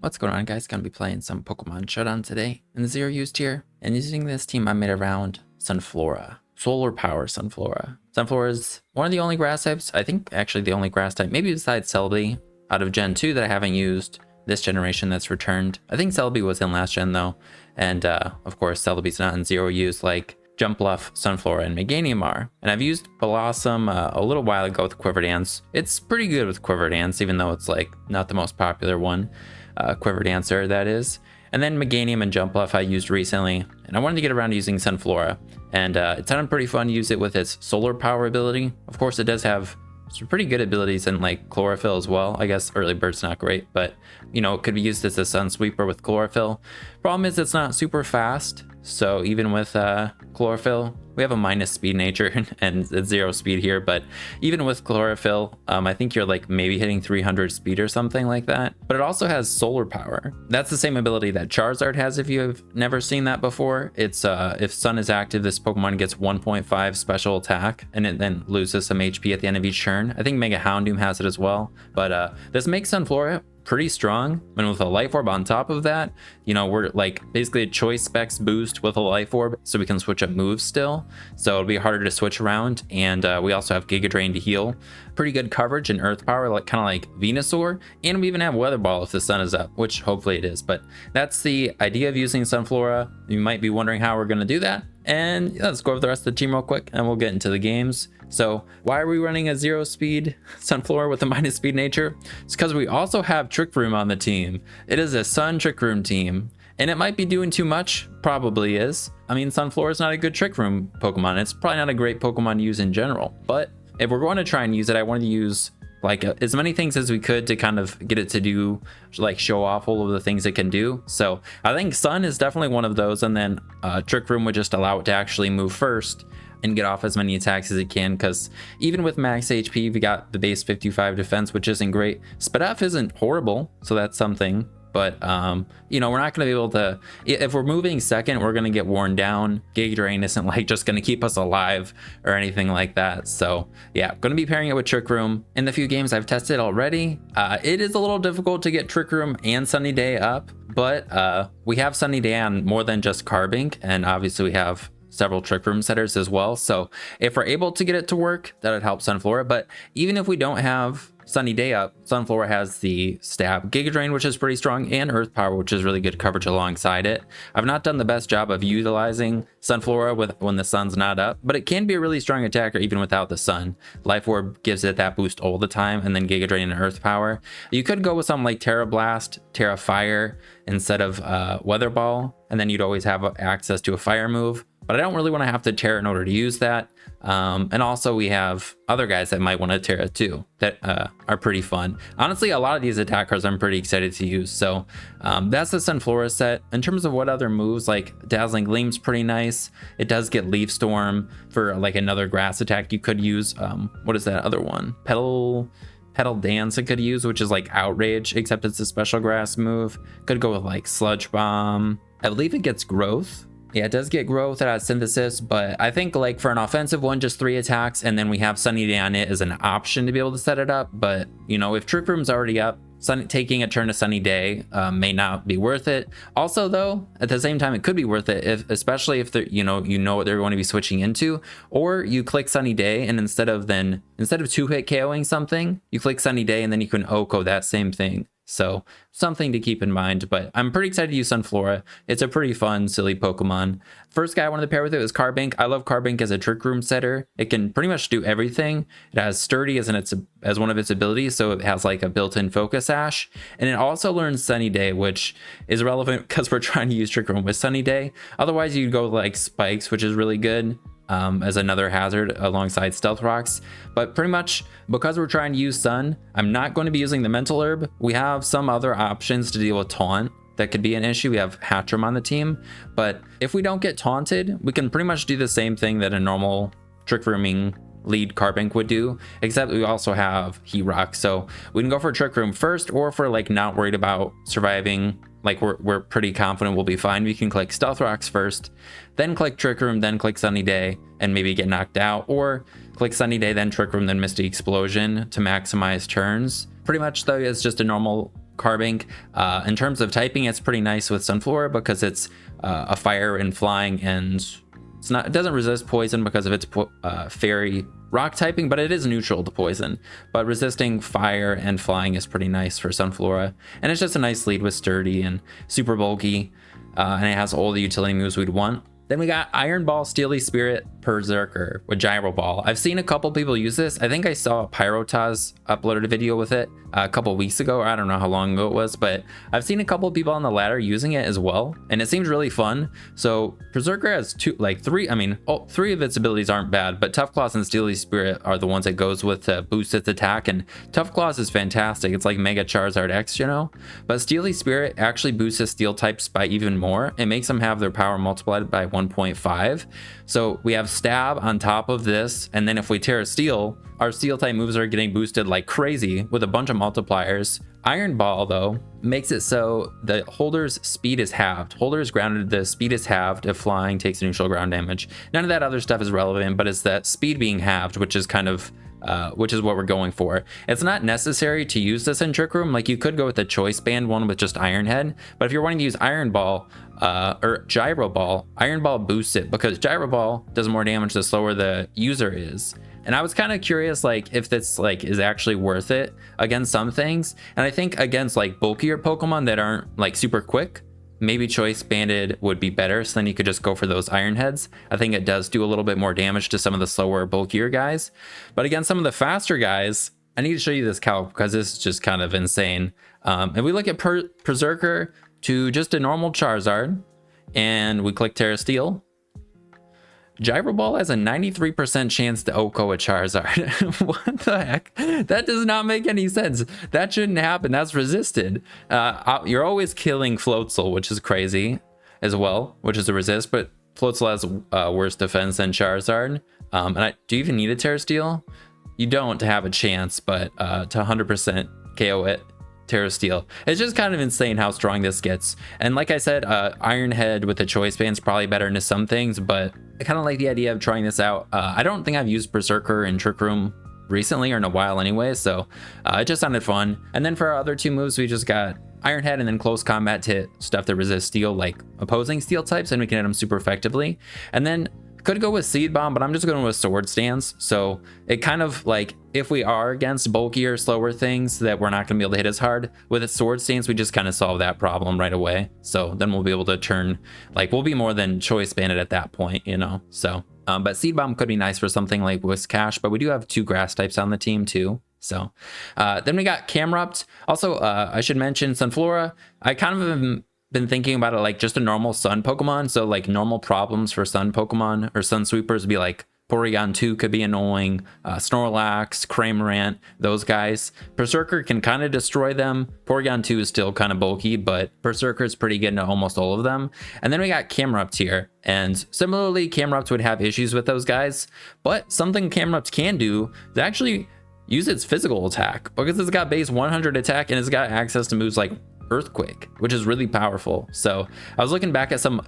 What's going on, guys? Gonna be playing some Pokemon Showdown today in the ZeroUsed tier. And using this team, I made around Sunflora. Solar Power Sunflora. Sunflora is one of the only grass types, I think actually the only grass type, maybe besides Celebi, out of Gen 2 that I haven't used this generation that's returned. I think Celebi was in last gen though. And of course, Celebi's not in ZeroUsed like Jumpluff, Sunflora, and Meganium are. And I've used Blossom a little while ago with Quiver Dance. It's pretty good with Quiver Dance, even though it's like not the most popular one. Quiver Dancer, that is. And then Meganium and Jumpluff I used recently, and I wanted to get around to using Sunflora. And it sounded pretty fun to use it with its solar power ability. Of course, it does have some pretty good abilities in like Chlorophyll as well. I guess Early Bird's not great, but you know, it could be used as a Sun Sweeper with Chlorophyll. Problem is it's not super fast. So even with Chlorophyll, we have a minus speed nature and it's 0 speed here, but even with Chlorophyll, I think you're like maybe hitting 300 speed or something like that. But it also has solar power. That's the same ability that Charizard has if you've never seen that before. It's if Sun is active, this Pokemon gets 1.5 special attack and it then loses some HP at the end of each turn. I think Mega Houndoom has it as well, but this makes Sunflora pretty strong, and with a life orb on top of that, you know, we're like basically a choice specs boost with a life orb, so we can switch up moves still, so it'll be harder to switch around. And we also have Giga Drain to heal, pretty good coverage and earth power, like kind of like Venusaur, and we even have Weather Ball if the sun is up, which hopefully it is. But that's the idea of using Sunflora. You might be wondering how we're going to do that, and let's go over the rest of the team real quick and we'll get into the games. So why are we running a 0 speed Sunflora with a minus speed nature? It's because we also have Trick Room on the team. It is a Sun Trick Room team, and it might be doing too much, probably is. I mean, Sunflora is not a good Trick Room Pokemon. It's probably not a great Pokemon to use in general, but if we're going to try and use it, I wanted to use like as many things as we could to kind of get it to do, like show off all of the things it can do. So I think Sun is definitely one of those, and then Trick Room would just allow it to actually move first and get off as many attacks as it can, because even with max HP, we got the base 55 defense, which isn't great. Spit Off isn't horrible, so that's something. But you know, we're not going to be able to, if we're moving second, we're going to get worn down. Giga Drain isn't like just going to keep us alive or anything like that. So yeah, going to be pairing it with Trick Room. In the few games I've tested already, it is a little difficult to get Trick Room and Sunny Day up, but we have Sunny Day on more than just Carbink, and obviously we have several Trick Room setters as well. So if we're able to get it to work, that would help Sunflora. But even if we don't have Sunny Day up, Sunflora has the Stab, Giga Drain, which is pretty strong, and Earth Power, which is really good coverage alongside it. I've not done the best job of utilizing Sunflora when the sun's not up, but it can be a really strong attacker even without the sun. Life Orb gives it that boost all the time, and then Giga Drain and Earth Power. You could go with something like Terra Blast, Terra Fire instead of Weather Ball, and then you'd always have access to a fire move. But I don't really want to have to Terra in order to use that. And also we have other guys that might want to Terra too that are pretty fun. Honestly, a lot of these attack cards I'm pretty excited to use. So that's the Sunflora set. In terms of what other moves, like Dazzling Gleam's pretty nice. It does get Leaf Storm for like another grass attack. You could use, what is that other one? Petal Dance it could use, which is like Outrage, except it's a special grass move. Could go with like Sludge Bomb. I believe it gets Growth. Yeah, it does get Growth, it has Synthesis, but I think like for an offensive one, just 3 attacks, and then we have Sunny Day on it as an option to be able to set it up. But you know, if Trick Room's already up, taking a turn to Sunny Day may not be worth it. Also though, at the same time, it could be worth it, especially if you know what they're going to be switching into, or you click Sunny Day, and instead of 2-hit KOing something, you click Sunny Day and then you can OHKO that same thing. So something to keep in mind, but I'm pretty excited to use Sunflora. It's a pretty fun, silly Pokemon. First guy I wanted to pair with it was Carbink. I love Carbink as a Trick Room setter. It can pretty much do everything. It has Sturdy as one of its abilities, so it has like a built-in Focus Ash. And it also learns Sunny Day, which is relevant because we're trying to use Trick Room with Sunny Day. Otherwise, you'd go like Spikes, which is really good. As another hazard alongside Stealth Rocks. But pretty much because we're trying to use Sun, I'm not going to be using the Mental Herb. We have some other options to deal with Taunt that could be an issue. We have Hatchram on the team, but if we don't get taunted, we can pretty much do the same thing that a normal Trick Rooming lead Carbink would do, except we also have Heat Rock. So we can go for Trick Room first, or if we're like not worried about surviving, like we're pretty confident we'll be fine, we can click Stealth Rocks first, then click Trick Room, then click Sunny Day and maybe get knocked out, or click Sunny Day, then Trick Room, then Misty Explosion to maximize turns. Pretty much though, it's just a normal Carbink. In terms of typing, it's pretty nice with Sunflora because it's a fire and flying, and it doesn't resist poison because of its fairy rock typing, but it is neutral to poison. But resisting fire and flying is pretty nice for Sunflora, and it's just a nice lead with sturdy and super bulky, and it has all the utility moves we'd want. Then we got Iron Ball, Steely Spirit, Berserker with Gyro Ball. I've seen a couple people use this. I think I saw Pyrotaz uploaded a video with it a couple weeks ago, or I don't know how long ago it was, but I've seen a couple people on the ladder using it as well, and it seems really fun. So Berserker has three of its abilities aren't bad, but Tough Claws and Steely Spirit are the ones it goes with to boost its attack, and Tough Claws is fantastic. It's like Mega Charizard X, you know? But Steely Spirit actually boosts its steel types by even more. It makes them have their power multiplied by 1.5. So we have Stab on top of this, and then if we Terra Steel, our steel type moves are getting boosted like crazy with a bunch of multipliers. Iron Ball though makes it so the holder's speed is halved. Holder's grounded, the speed is halved if flying takes neutral ground damage. None of that other stuff is relevant, but it's that speed being halved, which is kind of which is what we're going for. It's not necessary to use this in Trick Room. Like, you could go with the choice band one with just Iron Head, but if you're wanting to use Iron Ball or Gyro Ball, Iron Ball boosts it because Gyro Ball does more damage the slower the user is. And I was kind of curious, like, if this is actually worth it against some things. And I think against like bulkier Pokemon that aren't like super quick, maybe Choice Banded would be better, so then you could just go for those Iron Heads. I think it does do a little bit more damage to some of the slower, bulkier guys. But against some of the faster guys, I need to show you this calc because this is just kind of insane. If we look at Berserker to just a normal Charizard, and we click Terra Steel, Gyro Ball has a 93% chance to OHKO a Charizard. What the heck? That does not make any sense. That shouldn't happen. That's resisted. You're always killing Floatzel, which is crazy as well, which is a resist, but Floatzel has worse defense than Charizard. Do you even need a Terra Steel? You don't to have a chance, but to 100% KO it, Terra Steel. It's just kind of insane how strong this gets. And like I said, Iron Head with the choice band is probably better into some things, but I kind of like the idea of trying this out. I don't think I've used Berserker in Trick Room recently or in a while anyway, so it just sounded fun. And then for our other two moves, we just got Iron Head and then Close Combat to hit stuff that resists steel, like opposing steel types, and we can hit them super effectively. And then could go with Seed Bomb, but I'm just going with Sword Stance. So it kind of like, if we are against bulkier, slower things that we're not going to be able to hit as hard, with a Sword Stance, we just kind of solve that problem right away. So then we'll be able to turn, like, we'll be more than Choice Banded at that point, you know? So, but Seed Bomb could be nice for something like Whiscash, but we do have 2 grass types on the team too. So then we got Camerupt. Also, I should mention Sunflora. I kind of been thinking about it like just a normal sun Pokemon. So like normal problems for sun Pokemon or sun sweepers would be like Porygon 2 could be annoying, Snorlax, Cramorant, those guys. Berserker can kind of destroy them. Porygon 2 is still kind of bulky, but Berserker is pretty good into almost all of them. And then we got Camerupt here. And similarly, Camerupt would have issues with those guys, but something Camerupt can do is actually use its physical attack, because it's got base 100 attack and it's got access to moves like Earthquake, which is really powerful. So I was looking back at some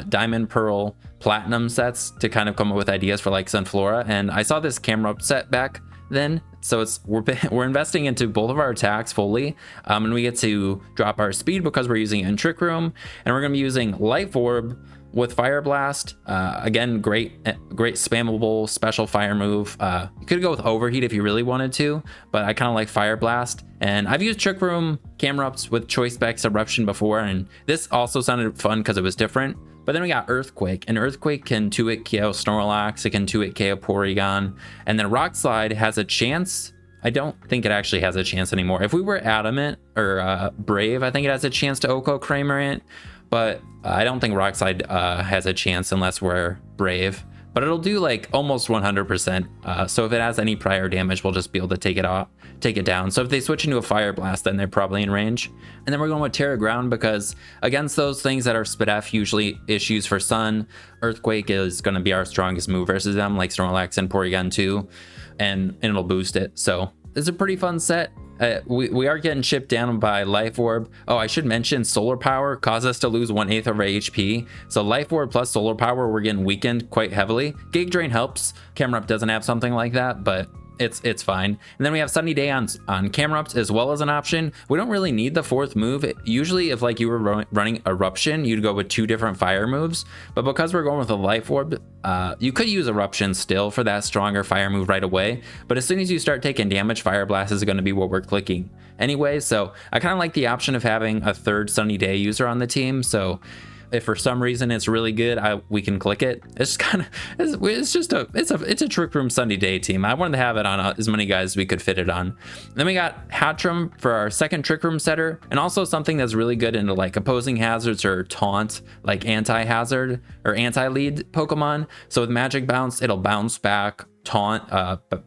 Diamond, Pearl, Platinum sets to kind of come up with ideas for like Sunflora, and I saw this Camerupt set back then. So we're investing into both of our attacks fully, and we get to drop our speed because we're using it in Trick Room, and we're going to be using Life Orb with Fire Blast. Again, great spammable special fire move. You could go with Overheat if you really wanted to, but I kind of like Fire Blast. And I've used Trick Room Camerupts with Choice Specs Eruption before, and this also sounded fun because it was different. But then we got Earthquake, and Earthquake can 2-hit KO Snorlax, it can 2-hit KO Porygon, and then Rock Slide has a chance. I don't think it actually has a chance anymore. If we were Adamant or Brave, I think it has a chance to OHKO Cramorant, but I don't think Rock Slide has a chance unless we're Brave. But it'll do like almost 100%. So if it has any prior damage, we'll just be able to take it down. So if they switch into a Fire Blast, then they're probably in range. And then we're going with Terra Ground because against those things that are SpDef, usually issues for Sun, Earthquake is going to be our strongest move versus them, like Snorlax and Porygon 2, and it'll boost it. So it's a pretty fun set. We are getting chipped down by Life Orb. Oh, I should mention Solar Power caused us to lose 1/8 of our HP. So Life Orb plus Solar Power, we're getting weakened quite heavily. Gig Drain helps. Camerupt doesn't have something like that, but it's fine. And then we have Sunny Day on camera ups as well as an option. We don't really need the fourth move. Usually if like you were running Eruption, you'd go with 2 different fire moves, but because we're going with a Life Orb, you could use Eruption still for that stronger fire move right away, but as soon as you start taking damage, Fire Blast is going to be what we're clicking anyway. So I kind of like the option of having a third Sunny Day user on the team. So if for some reason it's really good, we can click it. It's kind of it's a Trick Room Sunny Day team. I wanted to have it on as many guys as we could fit it on. Then we got Hatchram for our second Trick Room setter, and also something that's really good into like opposing hazards or taunt, like anti-hazard or anti-lead Pokemon. So with Magic Bounce, it'll bounce back, taunt,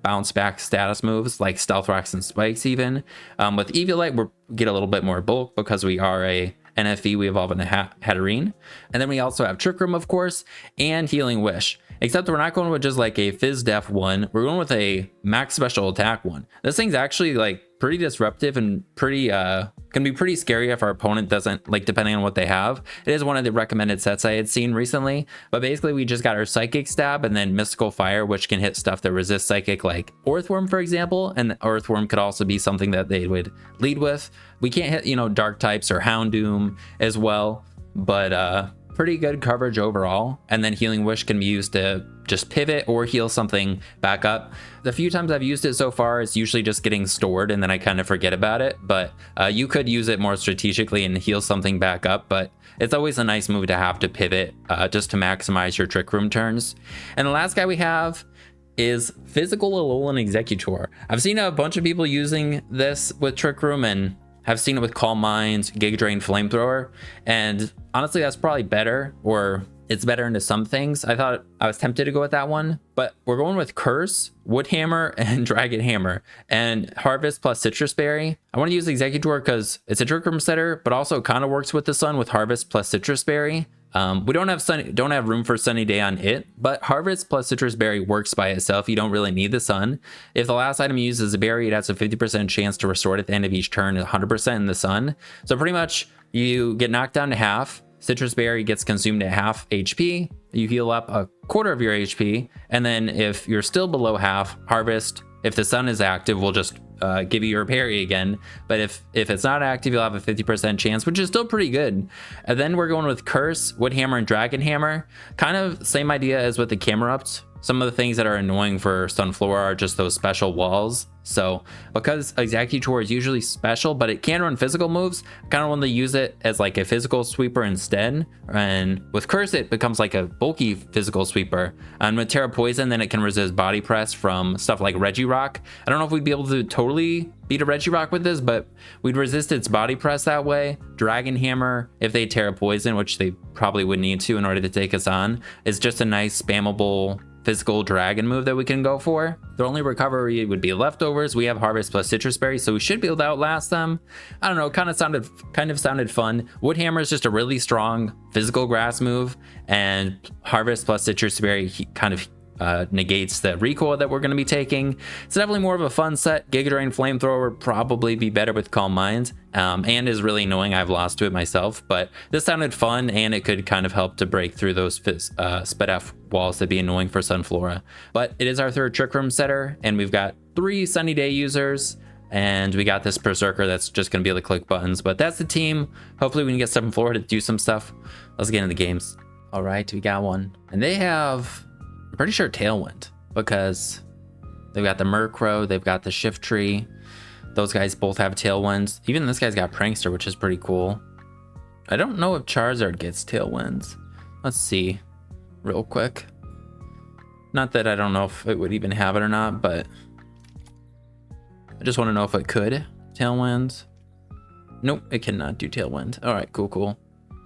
bounce back status moves like Stealth Rocks and Spikes even. With Eviolite, we get a little bit more bulk because we are a NFE, we evolve into Hatterene. And then we also have Trick Room, of course, and Healing Wish. Except we're not going with just like a Fizz Def one, we're going with a max special attack one. This thing's actually like pretty disruptive and pretty can be pretty scary if our opponent doesn't, like, depending on what they have. It is one of the recommended sets I had seen recently, but basically we just got our Psychic Stab and then Mystical Fire, which can hit stuff that resists Psychic, like Earthworm, for example, and Earthworm could also be something that they would lead with. We can't hit, you know, Dark types or Houndoom as well, but pretty good coverage overall. And then Healing Wish can be used to just pivot or heal something back up. The few times I've used it so far, it's usually just getting stored and then I kind of forget about it, but you could use it more strategically and heal something back up, but it's always a nice move to have to pivot just to maximize your Trick Room turns. And the last guy we have is Physical Alolan Executor. I've seen a bunch of people using this with Trick Room and have seen it with Calm Mind, Giga Drain, Flamethrower, and honestly that's probably better, or it's better into some things. I thought I was tempted to go with that one, but we're going with Curse, Wood Hammer, and Dragon Hammer, and Harvest plus Citrus Berry. I want to use Executor because it's a Trick Room setter, but also kind of works with the Sun with Harvest plus Citrus Berry. We don't have room for Sunny Day on it, but Harvest plus Citrus Berry works by itself. You don't really need the Sun. If the last item you use is a berry, it has a 50% chance to restore it at the end of each turn, 100% in the Sun. So pretty much you get knocked down to half. Citrus Berry gets consumed at half HP. You heal up a quarter of your HP, and then if you're still below half, Harvest, if the Sun is active, will just give you your parry again. But if it's not active, you'll have a 50% chance, which is still pretty good. And then we're going with Curse, Wood Hammer, and Dragon Hammer. Kind of same idea as with the camera ups. Some of the things that are annoying for Sunflora are just those special walls. So because Executor is usually special, but it can run physical moves, I kind of want to use it as like a physical sweeper instead. And with Curse, it becomes like a bulky physical sweeper. And with Terra Poison, then it can resist Body Press from stuff like Regirock. I don't know if we'd be able to totally beat a Regirock with this, but we'd resist its Body Press that way. Dragon Hammer, if they Terra Poison, which they probably would need to in order to take us on, is just a nice spammable physical dragon move that we can go for. The only recovery would be leftovers. We have Harvest plus Citrus Berry, so we should be able to outlast them. I don't know, kind of sounded fun. Wood Hammer is just a really strong physical grass move, and Harvest plus Citrus Berry kind of negates the recoil that we're going to be taking. It's definitely more of a fun set. Giga Drain, Flamethrower would probably be better with Calm Mind, and is really annoying. I've lost to it myself, but this sounded fun, and it could kind of help to break through those Sped F walls that'd be annoying for Sunflora. But it is our third Trick Room setter, and we've got 3 Sunny Day users, and we got this Berserker that's just going to be able to click buttons. But that's the team. Hopefully we can get Sunflora to do some stuff. Let's get into the games. All right, we got one, and they have, I'm pretty sure, Tailwind, because they've got the Murkrow, they've got the Shiftry. Those guys both have Tailwinds. Even this guy's got Prankster, which is pretty cool. I don't know if Charizard gets Tailwinds. Let's see real quick. Not that I don't know if it would even have it or not, but I just want to know if it could. Tailwinds. Nope, it cannot do Tailwind. All right, cool.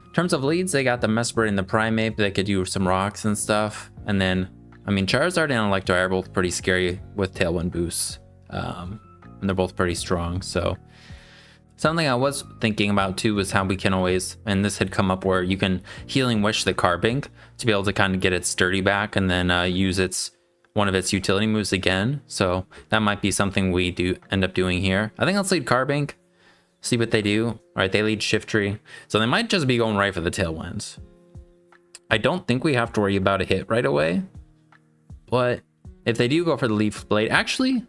In terms of leads, they got the Mesprit and the Primeape that could do some rocks and stuff. And then, I mean, Charizard and Electro are both pretty scary with Tailwind boosts. And they're both pretty strong. So something I was thinking about too was how we can always, and this had come up, where you can Healing Wish the Carbink to be able to kind of get its sturdy back and then use one of its utility moves again. So that might be something we do end up doing here. I think let's lead Carbink, see what they do. All right, they lead Shiftry, so they might just be going right for the Tailwinds. I don't think we have to worry about a hit right away, but if they do go for the Leaf Blade, actually,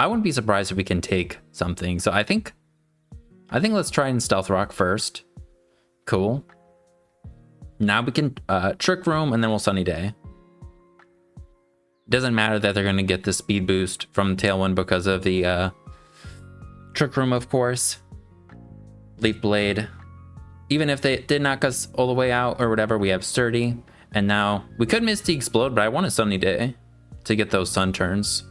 I wouldn't be surprised if we can take something. So I think let's try and Stealth Rock first. Cool. Now we can Trick Room and then we'll Sunny Day. Doesn't matter that they're going to get the speed boost from Tailwind because of the Trick Room, of course. Leaf Blade. Even if they did knock us all the way out or whatever, we have Sturdy. And now we could Misty Explode, but I want a Sunny Day to get those Sun turns.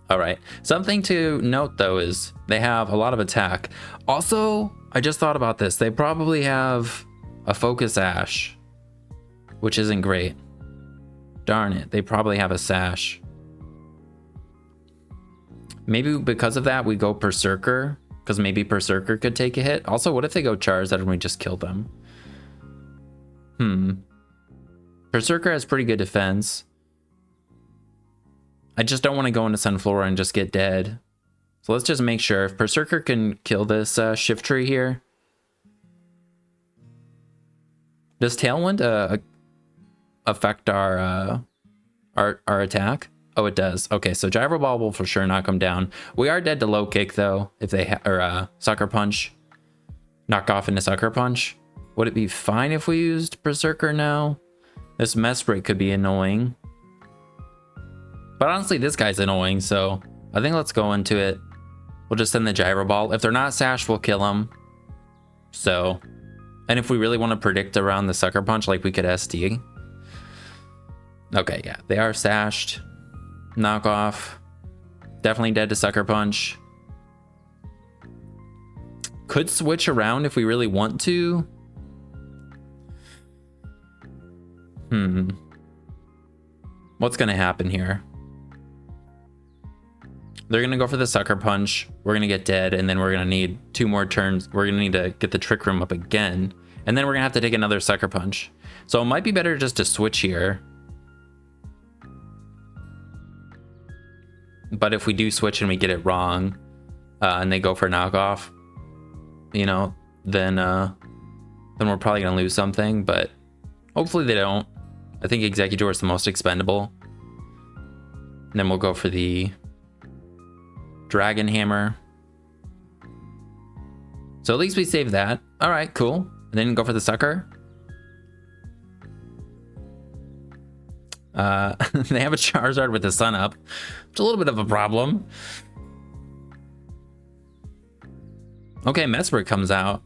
All right. Something to note, though, is they have a lot of attack. Also, I just thought about this. They probably have a Focus Ash, which isn't great. Darn it. They probably have a Sash. Maybe because of that, we go Berserker, because maybe Berserker could take a hit. Also, what if they go Charizard and we just kill them? Berserker has pretty good defense. I just don't want to go into Sunflora and just get dead. So let's just make sure if Berserker can kill this Shift Tree here. Does Tailwind affect our attack? Oh, it does. Okay, so Gyro Ball will for sure knock them down. We are dead to Low Kick though. If they or Sucker Punch, knock off into Sucker Punch. Would it be fine if we used Berserker now? This Mess Break could be annoying. But honestly, this guy's annoying, so I think let's go into it. We'll just send the Gyro Ball. If they're not sashed, we'll kill them. So, and if we really want to predict around the Sucker Punch, like we could SD. Okay, yeah, they are sashed. Knock off. Definitely dead to Sucker Punch. Could switch around if we really want to. What's gonna happen here? They're gonna go for the Sucker Punch. We're gonna get dead, and then we're gonna need 2 more turns. We're gonna need to get the Trick Room up again, and then we're gonna have to take another Sucker Punch. So it might be better just to switch here. But if we do switch and we get it wrong, and they go for knockoff, you know, then we're probably gonna lose something. But hopefully they don't. I think Executor is the most expendable. And then we'll go for the Dragon Hammer. So at least we saved that. All right, cool. And then go for the Sucker. They have a Charizard with the sun up. It's a little bit of a problem. Okay, Mesper comes out.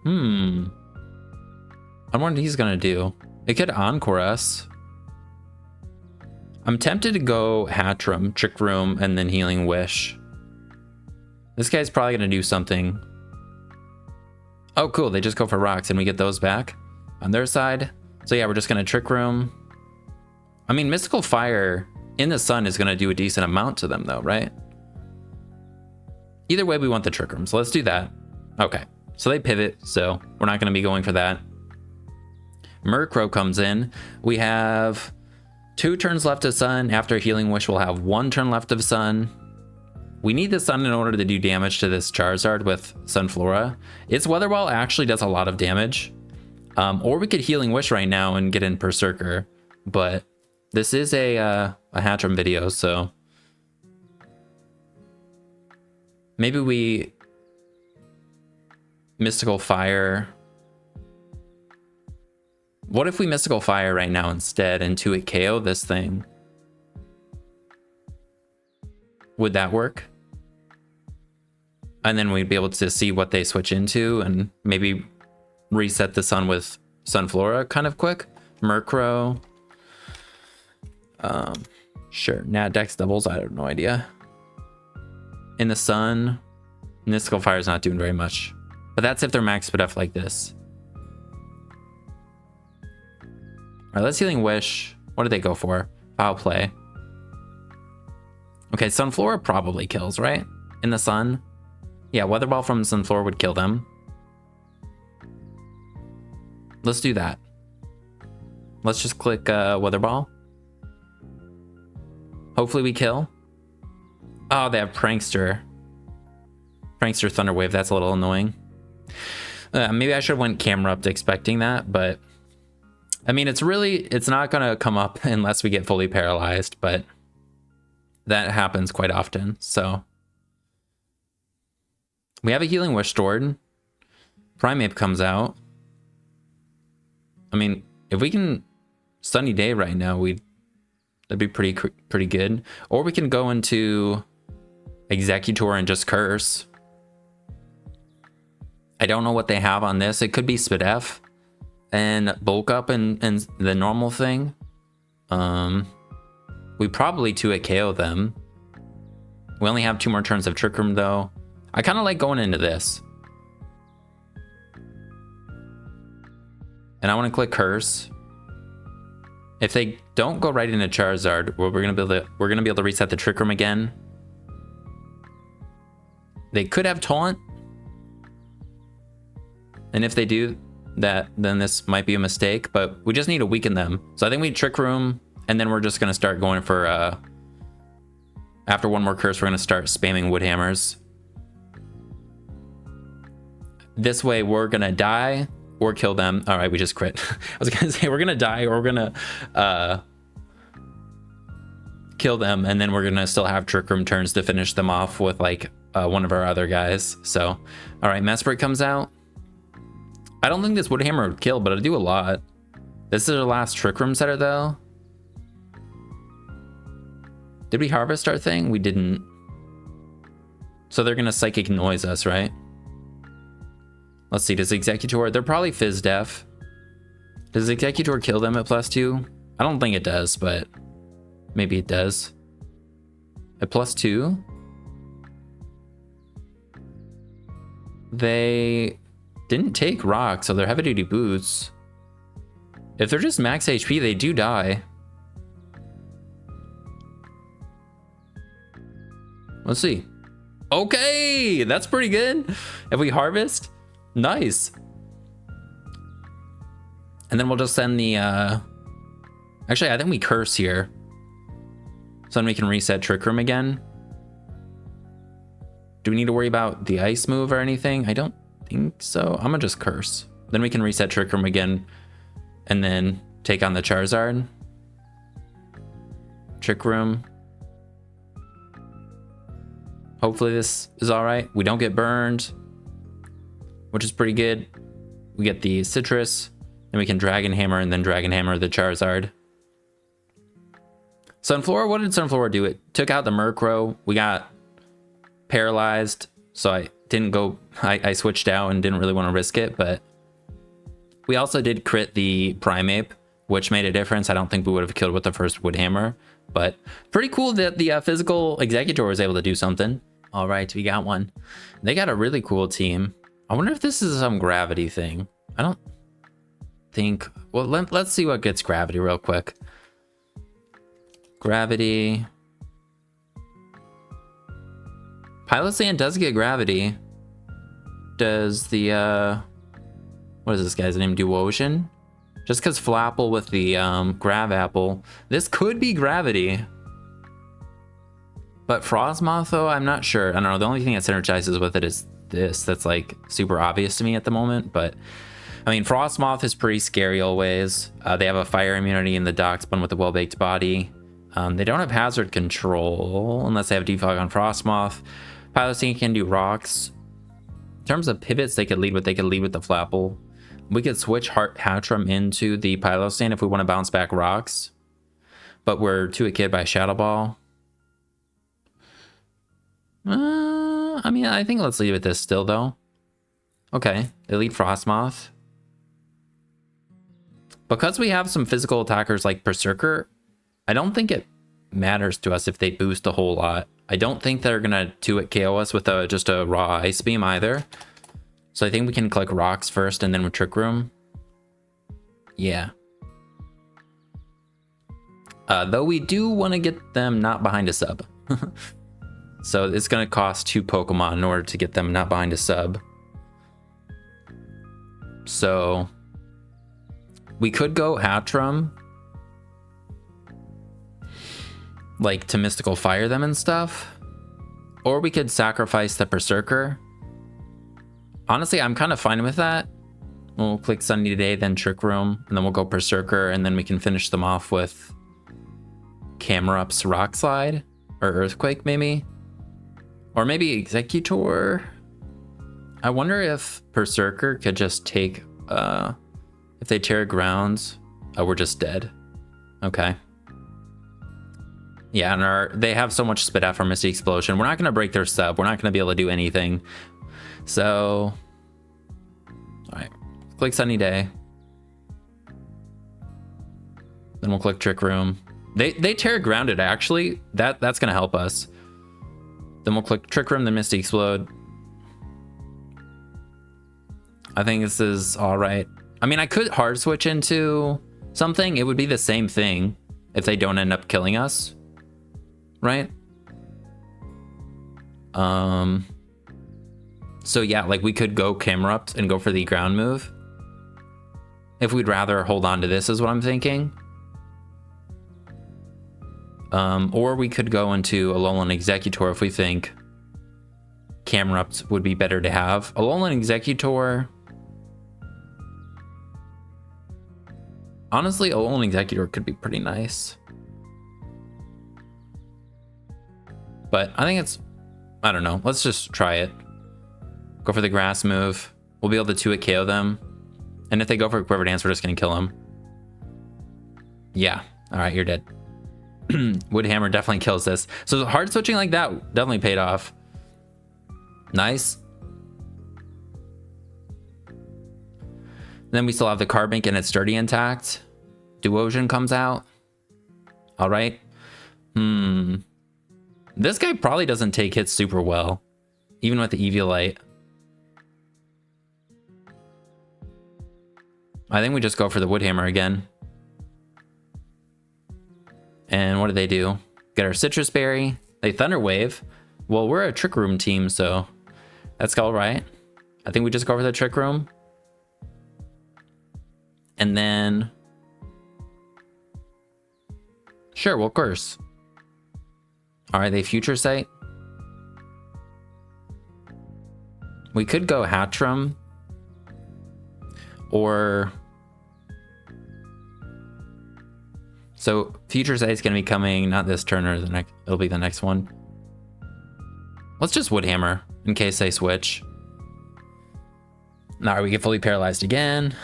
I wonder what he's gonna do. It could Encore us. I'm tempted to go Hatchram, Trick Room, and then Healing Wish. This guy's probably gonna do something. Oh, cool. They just go for rocks and we get those back on their side. So yeah, we're just gonna Trick Room. I mean, Mystical Fire in the sun is gonna do a decent amount to them though, right? Either way, we want the Trick Room, so let's do that. Okay, so they pivot, so we're not gonna be going for that. Murkrow comes in. We have 2 turns left of sun. After Healing Wish, we'll have 1 turn left of sun. We need the sun in order to do damage to this Charizard with Sunflora. Its Weather Wall actually does a lot of damage. Or we could Healing Wish right now and get in Berserker. But this is a Hatchram video, so maybe we Mystical Fire. What if we Mystical Fire right now instead and 2-hit KO this thing? Would that work? And then we'd be able to see what they switch into and maybe reset the sun with Sunflora kind of quick. Murkrow. Sure. Nat Dex doubles. I have no idea. In the sun, Mystical Fire is not doing very much. But that's if they're max SPF like this. All right, let's Healing Wish. What did they go for? Foul Play. Okay, Sunflora probably kills, right? In the sun. Yeah, Weather Ball from Sunflora would kill them. Let's do that. Let's just click Weather Ball. Hopefully we kill. Oh, they have Prankster. Prankster Thunder Wave, that's a little annoying. Maybe I should have went camera up to expecting that, but I mean, it's not gonna come up unless we get fully paralyzed, but that happens quite often. So we have a Healing Wish stored. Primeape comes out. I mean, if we can Sunny Day right now, that'd be pretty good. Or we can go into Executor and just curse. I don't know what they have on this. It could be Spadef and bulk up and the normal thing. We probably 2-hit KO them. We only have 2 more turns of Trick Room though. I kind of like going into this. And I want to click Curse. If they don't go right into Charizard, well, we're gonna be able to reset the Trick Room again. They could have Taunt. And if they do that, then this might be a mistake, but we just need to weaken them. So I think we Trick Room, and then we're just gonna start going for, after one more curse, we're gonna start spamming Wood Hammers. This way we're gonna die or kill them. All right, we just crit. I was gonna say we're gonna die or we're gonna kill them, and then we're gonna still have Trick Room turns to finish them off with like one of our other guys. So, all right, Mesprit comes out. I don't think this Wood Hammer would kill, but it'll do a lot. This is our last Trick Room setter though. Did we harvest our thing? We didn't. So they're gonna Psychic Noise us, right? Let's see, does Executor, they're probably Fizz Def. Does Executor kill them at +2? I don't think it does, but maybe it does. At +2? They didn't take rock, so they're heavy duty boots. If they're just max HP, they do die. Let's see. Okay, that's pretty good. If we harvest, nice. And then we'll just send the, actually, I think we curse here. So then we can reset Trick Room again. Do we need to worry about the ice move or anything? I don't think so. I'm gonna just curse. Then we can reset Trick Room again and then take on the Charizard. Trick Room. Hopefully this is all right. We don't get burned, which is pretty good. We get the Citrus, and we can Dragon Hammer and then Dragon Hammer the Charizard. Sunflora, what did Sunflora do? It took out the Murkrow. We got paralyzed, so I didn't go, I switched out and didn't really want to risk it, but we also did crit the Primeape, which made a difference. I don't think we would have killed with the first Wood Hammer, but pretty cool that the physical Executor was able to do something. All right, we got one. They got a really cool team. I wonder if this is some gravity thing. I don't think, well, let's see what gets gravity real quick. Gravity. Pilot Sand does get gravity. Does the, what is this guy's name? Duosion? Just because Flapple with the Grav Apple. This could be gravity. But Frostmoth, though, I'm not sure. I don't know. The only thing that synergizes with it is this. That's like super obvious to me at the moment. But I mean, Frostmoth is pretty scary always. They have a fire immunity in the Darkspawn with a well-baked body. They don't have hazard control unless they have defog on Frostmoth. Pilot Sand can do rocks. In terms of pivots, they could lead with the Flapple. We could switch Hatchram into the Pilosand if we want to bounce back rocks. But we're 2-hit kid by Shadow Ball. I mean, I think let's leave it this still, though. Okay, they lead Frostmoth. Because we have some physical attackers like Berserker, I don't think it matters to us if they boost a whole lot. I don't think they're going to 2-hit KO us with just a raw Ice Beam either. So I think we can click rocks first and then with Trick Room. Yeah. Though we do want to get them not behind a sub. So it's going to cost 2 Pokemon in order to get them not behind a sub. So we could go Hatchram, like to Mystical Fire them and stuff. Or we could sacrifice the Berserker. Honestly, I'm kind of fine with that. We'll click Sunny Day, then Trick Room, and then we'll go Berserker, and then we can finish them off with Camerup's Rock Slide. or Earthquake maybe, or maybe Executor. I wonder if Berserker could just take, if they tear grounds, oh, we're just dead. Okay. Yeah, and they have so much spit out from Misty Explosion. We're not going to break their sub. We're not going to be able to do anything. So, all right, click Sunny Day. Then we'll click Trick Room. They tear grounded, actually. That's going to help us. Then we'll click Trick Room, then Misty Explode. I think this is all right. I mean, I could hard switch into something. It would be the same thing if they don't end up killing us. Right? So yeah, like we could go Camerupt and go for the ground move. If we'd rather hold on to this is what I'm thinking. Or we could go into Alolan Executor if we think Camerupt would be better to have. Alolan Executor. Honestly, Alolan Executor could be pretty nice. But I think it's, I don't know. Let's just try it. Go for the grass move. We'll be able to 2-hit KO them. And if they go for a Quiver Dance, we're just going to kill them. Yeah. All right, you're dead. Woodhammer definitely kills this. So hard switching like that definitely paid off. Nice. Then we still have the Carbink and it's Dirty intact. Duosion comes out. All right. This guy probably doesn't take hits super well, even with the Eviolite. I think we just go for the Woodhammer again. And what do they do? Get our Citrus Berry. They Thunder Wave. Well, we're a Trick Room team, so that's all right. I think we just go for the Trick Room. And then... Sure, we'll Curse. All right, they Future Sight. We could go Hatchram. Or... So Future Sight is going to be coming not this turn or the next. It'll be the next one. Let's just Woodhammer in case they switch. All right, we get fully paralyzed again.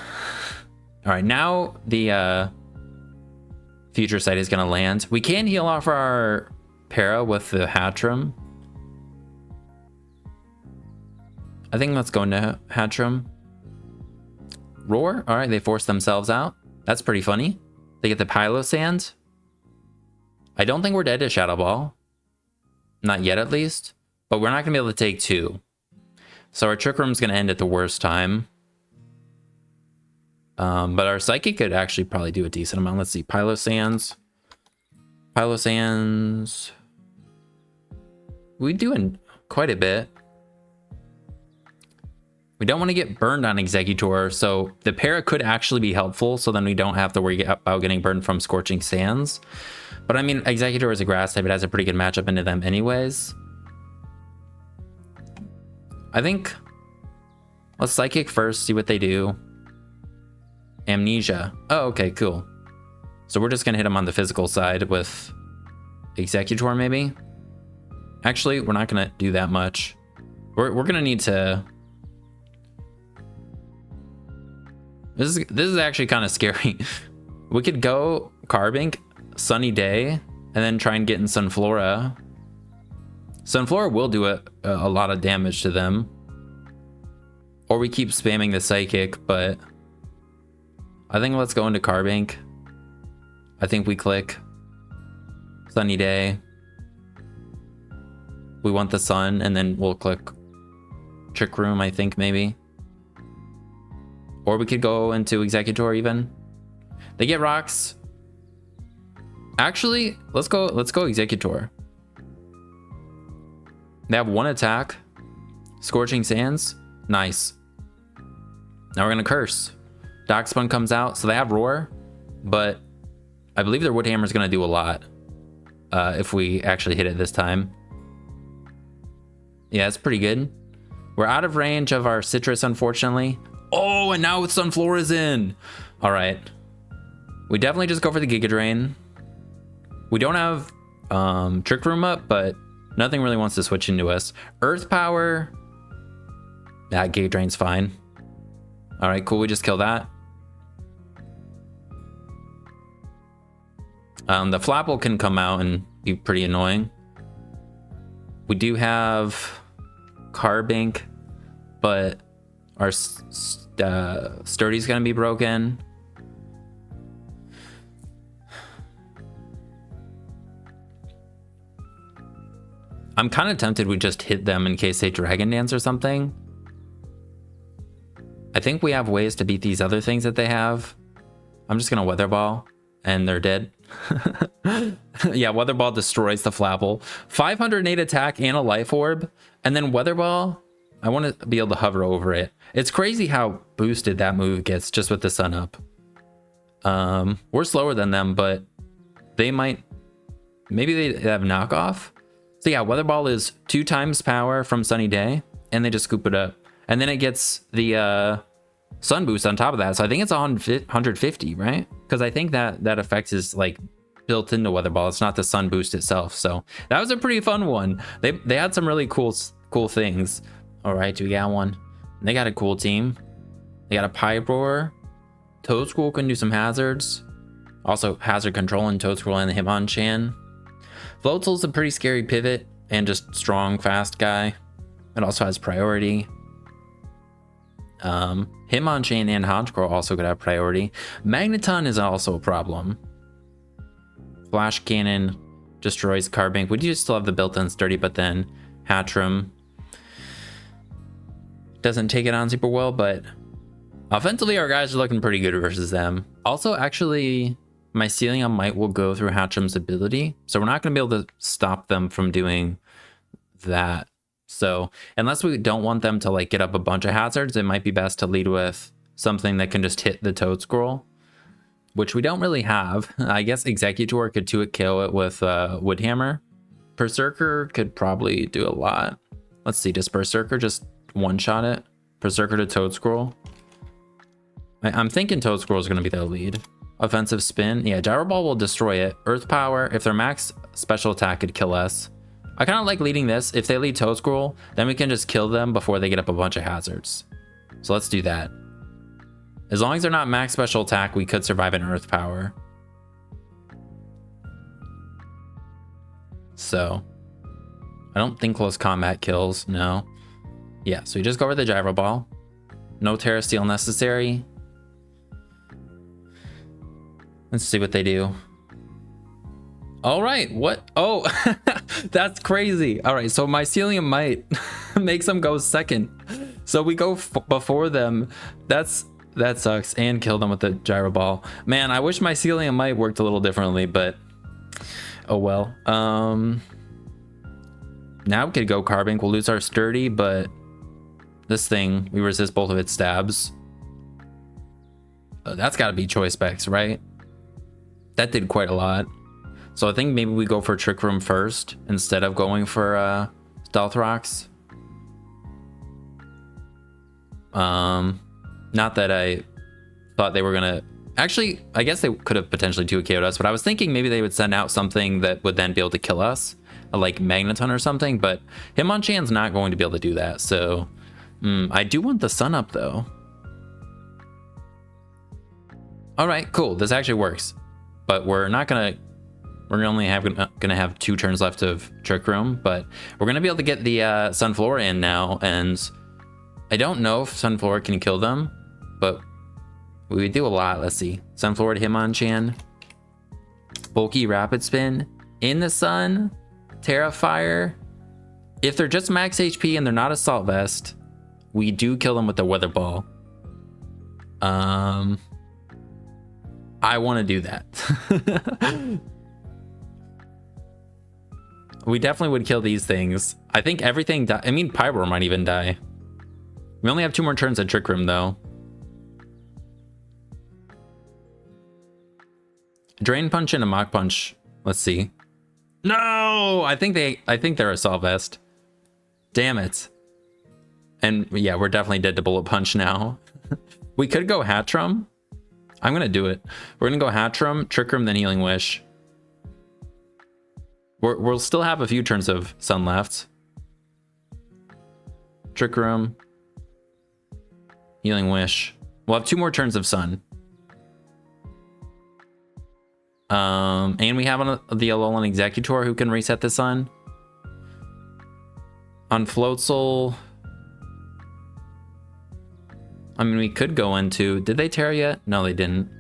All right, now the Future Sight is going to land. We can heal off our Para with the Hatchram. I think let's go into Hatchram. Roar. All right, they force themselves out. That's pretty funny. They get the Pylo Sand. I don't think we're dead to Shadow Ball. Not yet, at least. But we're not going to be able to take 2. So our Trick Room's going to end at the worst time. But our Psychic could actually probably do a decent amount. Let's see. Pylo Sands. Pylo Sands. We're doing quite a bit. We don't want to get burned on Executor, so the Para could actually be helpful, so then we don't have to worry about getting burned from Scorching Sands. But I mean, Executor is a grass type. It has a pretty good matchup into them anyways. I think let's Psychic first, see what they do. Amnesia. Oh, okay, cool. So we're just going to hit them on the physical side with Executor maybe. Actually, we're not going to do that much. We're going to need to... This is actually kind of scary. We could go Carbink, Sunny Day, and then try and get in Sunflora. Sunflora will do a lot of damage to them. Or we keep spamming the Psychic, but I think let's go into Carbink. I think we click Sunny Day. We want the Sun, and then we'll click Trick Room, I think, maybe. Or we could go into Executor even. They get rocks. Actually, let's go Executor. They have 1 attack. Scorching Sands. Nice. Now we're gonna Curse. Darkspun comes out, so they have Roar, but I believe their Woodhammer is gonna do a lot if we actually hit it this time. Yeah, it's pretty good. We're out of range of our Citrus, unfortunately. Oh, and now Sunflora's in. All right. We definitely just go for the Giga Drain. We don't have Trick Room up, but nothing really wants to switch into us. Earth Power. That Gate Drain's fine. All right, cool. We just kill that. The Flapple can come out and be pretty annoying. We do have Carbink, but our Sturdy's gonna be broken. I'm kind of tempted we just hit them in case they Dragon Dance or something. I think we have ways to beat these other things that they have. I'm just gonna Weather Ball and they're dead. Yeah, Weather Ball destroys the Flapple. 508 attack and a Life Orb. And then Weather Ball, I want to be able to hover over it. It's crazy how boosted that move gets just with the sun up. We're slower than them, but they might, maybe they have knockoff. So yeah, Weather Ball is 2 times power from Sunny Day, and they just scoop it up. And then it gets the Sun Boost on top of that. So I think it's on 150, right? Because I think that effect is like built into Weather Ball. It's not the Sun Boost itself. So that was a pretty fun one. They had some really cool things. All right, we got one. They got a cool team. They got a Pipe Roar. Toadscroll can do some hazards. Also hazard control in Toadscroll and the Hitmonchan. Floatzel's a pretty scary pivot and just strong, fast guy. It also has priority. Hitmonchan and Honchkrow also could have priority. Magneton is also a problem. Flash Cannon destroys Carbink. We do still have the built-in Sturdy, but then Hatchram doesn't take it on super well, but offensively our guys are looking pretty good versus them. Also, actually, my Ceiling on Might will go through Hatchram's ability, so we're not going to be able to stop them from doing that. So unless we don't want them to like get up a bunch of hazards, it might be best to lead with something that can just hit the Toadscroll, which we don't really have. I guess Executor could 2-hit KO it with Woodhammer. Berserker could probably do a lot. Let's see, does Berserker just one-shot it? Berserker to Toadscroll? I'm thinking Toadscroll is going to be the lead. Offensive Spin. Yeah, Gyro Ball will destroy it. Earth Power, if their max special attack could kill us. I kind of like leading this. If they lead Toadscroll, then we can just kill them before they get up a bunch of hazards. So let's do that. As long as they're not max special attack, we could survive an Earth Power. So I don't think close combat kills. No. Yeah, so we just go over the Gyro Ball. No Terra Steel necessary. Let's see what they do. All right, what? Oh, that's crazy. All right, so Mycelium Might makes them go second. So we go before them. That sucks. And kill them with the Gyro Ball. Man, I wish Mycelium Might worked a little differently, but oh well. Now we could go Carbink. We'll lose our Sturdy, but this thing, we resist both of its stabs. That's got to be Choice Specs, right? That did quite a lot. So I think maybe we go for Trick Room first instead of going for Stealth Rocks. Not that I thought they were gonna. Actually, I guess they could have potentially 2-hit KO'd us, but I was thinking maybe they would send out something that would then be able to kill us, like Magneton or something. But Hitmonchan's not going to be able to do that. So I do want the Sun Up though. All right, cool. This actually works, but we're not gonna. We're only gonna have 2 turns left of Trick Room, but we're gonna be able to get the Sunflora in now, and I don't know if Sunflora can kill them, but we do a lot. Let's see. Sunflora to Hitmonchan. Bulky Rapid Spin. In the Sun. Terrafire. If they're just max HP and they're not Assault Vest, we do kill them with the Weather Ball. I want to do that. We definitely would kill these things. I think everything I mean, Pyro might even die. We only have 2 more turns at Trick Room, though. Drain Punch and a Mach Punch. Let's see. No! I think they're Assault Vest. Damn it. And yeah, we're definitely dead to Bullet Punch now. We could go Hatchram. I'm going to do it. We're going to go Hatchram, Trick Room, then Healing Wish. We'll still have a few turns of Sun left. Trick Room. Healing Wish. We'll have 2 more turns of Sun. And we have the Alolan Executor who can reset the Sun. On Floatzel, I mean, we could go into... Did they Terra yet? No, they didn't.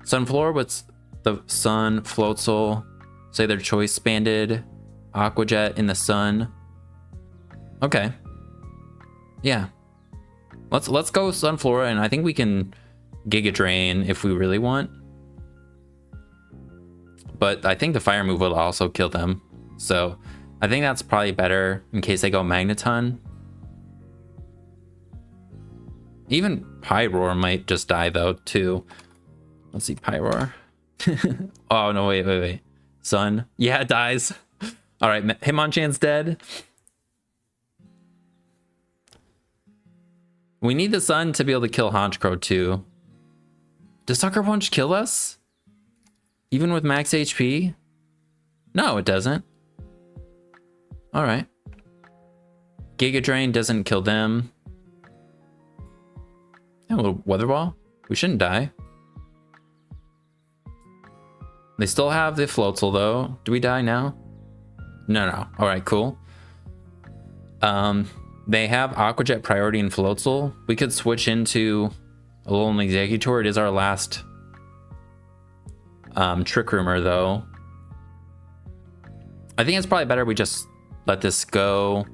Sunflora with the Sun, Floatzel, say their choice banded, Aqua Jet in the Sun. Okay. Yeah. Let's go Sunflora, and I think we can Giga Drain if we really want. But I think the Fire move will also kill them. So I think that's probably better in case they go Magneton. Even Pyroar might just die though too. Let's see, Pyroar. Oh no, wait. Sun. Yeah, it dies. All right, Hitmonchan's dead. We need the Sun to be able to kill Honchkrow too. Does Sucker Punch kill us? Even with max HP? No, it doesn't. All right. Giga Drain doesn't kill them. Yeah, a little Weather Ball. We shouldn't die. They still have the Floatzel though. Do we die now? No. All right, cool. They have Aqua Jet priority in Floatzel. We could switch into Alolan Executor. It is our last Trick Roomer though. I think it's probably better we just let this go,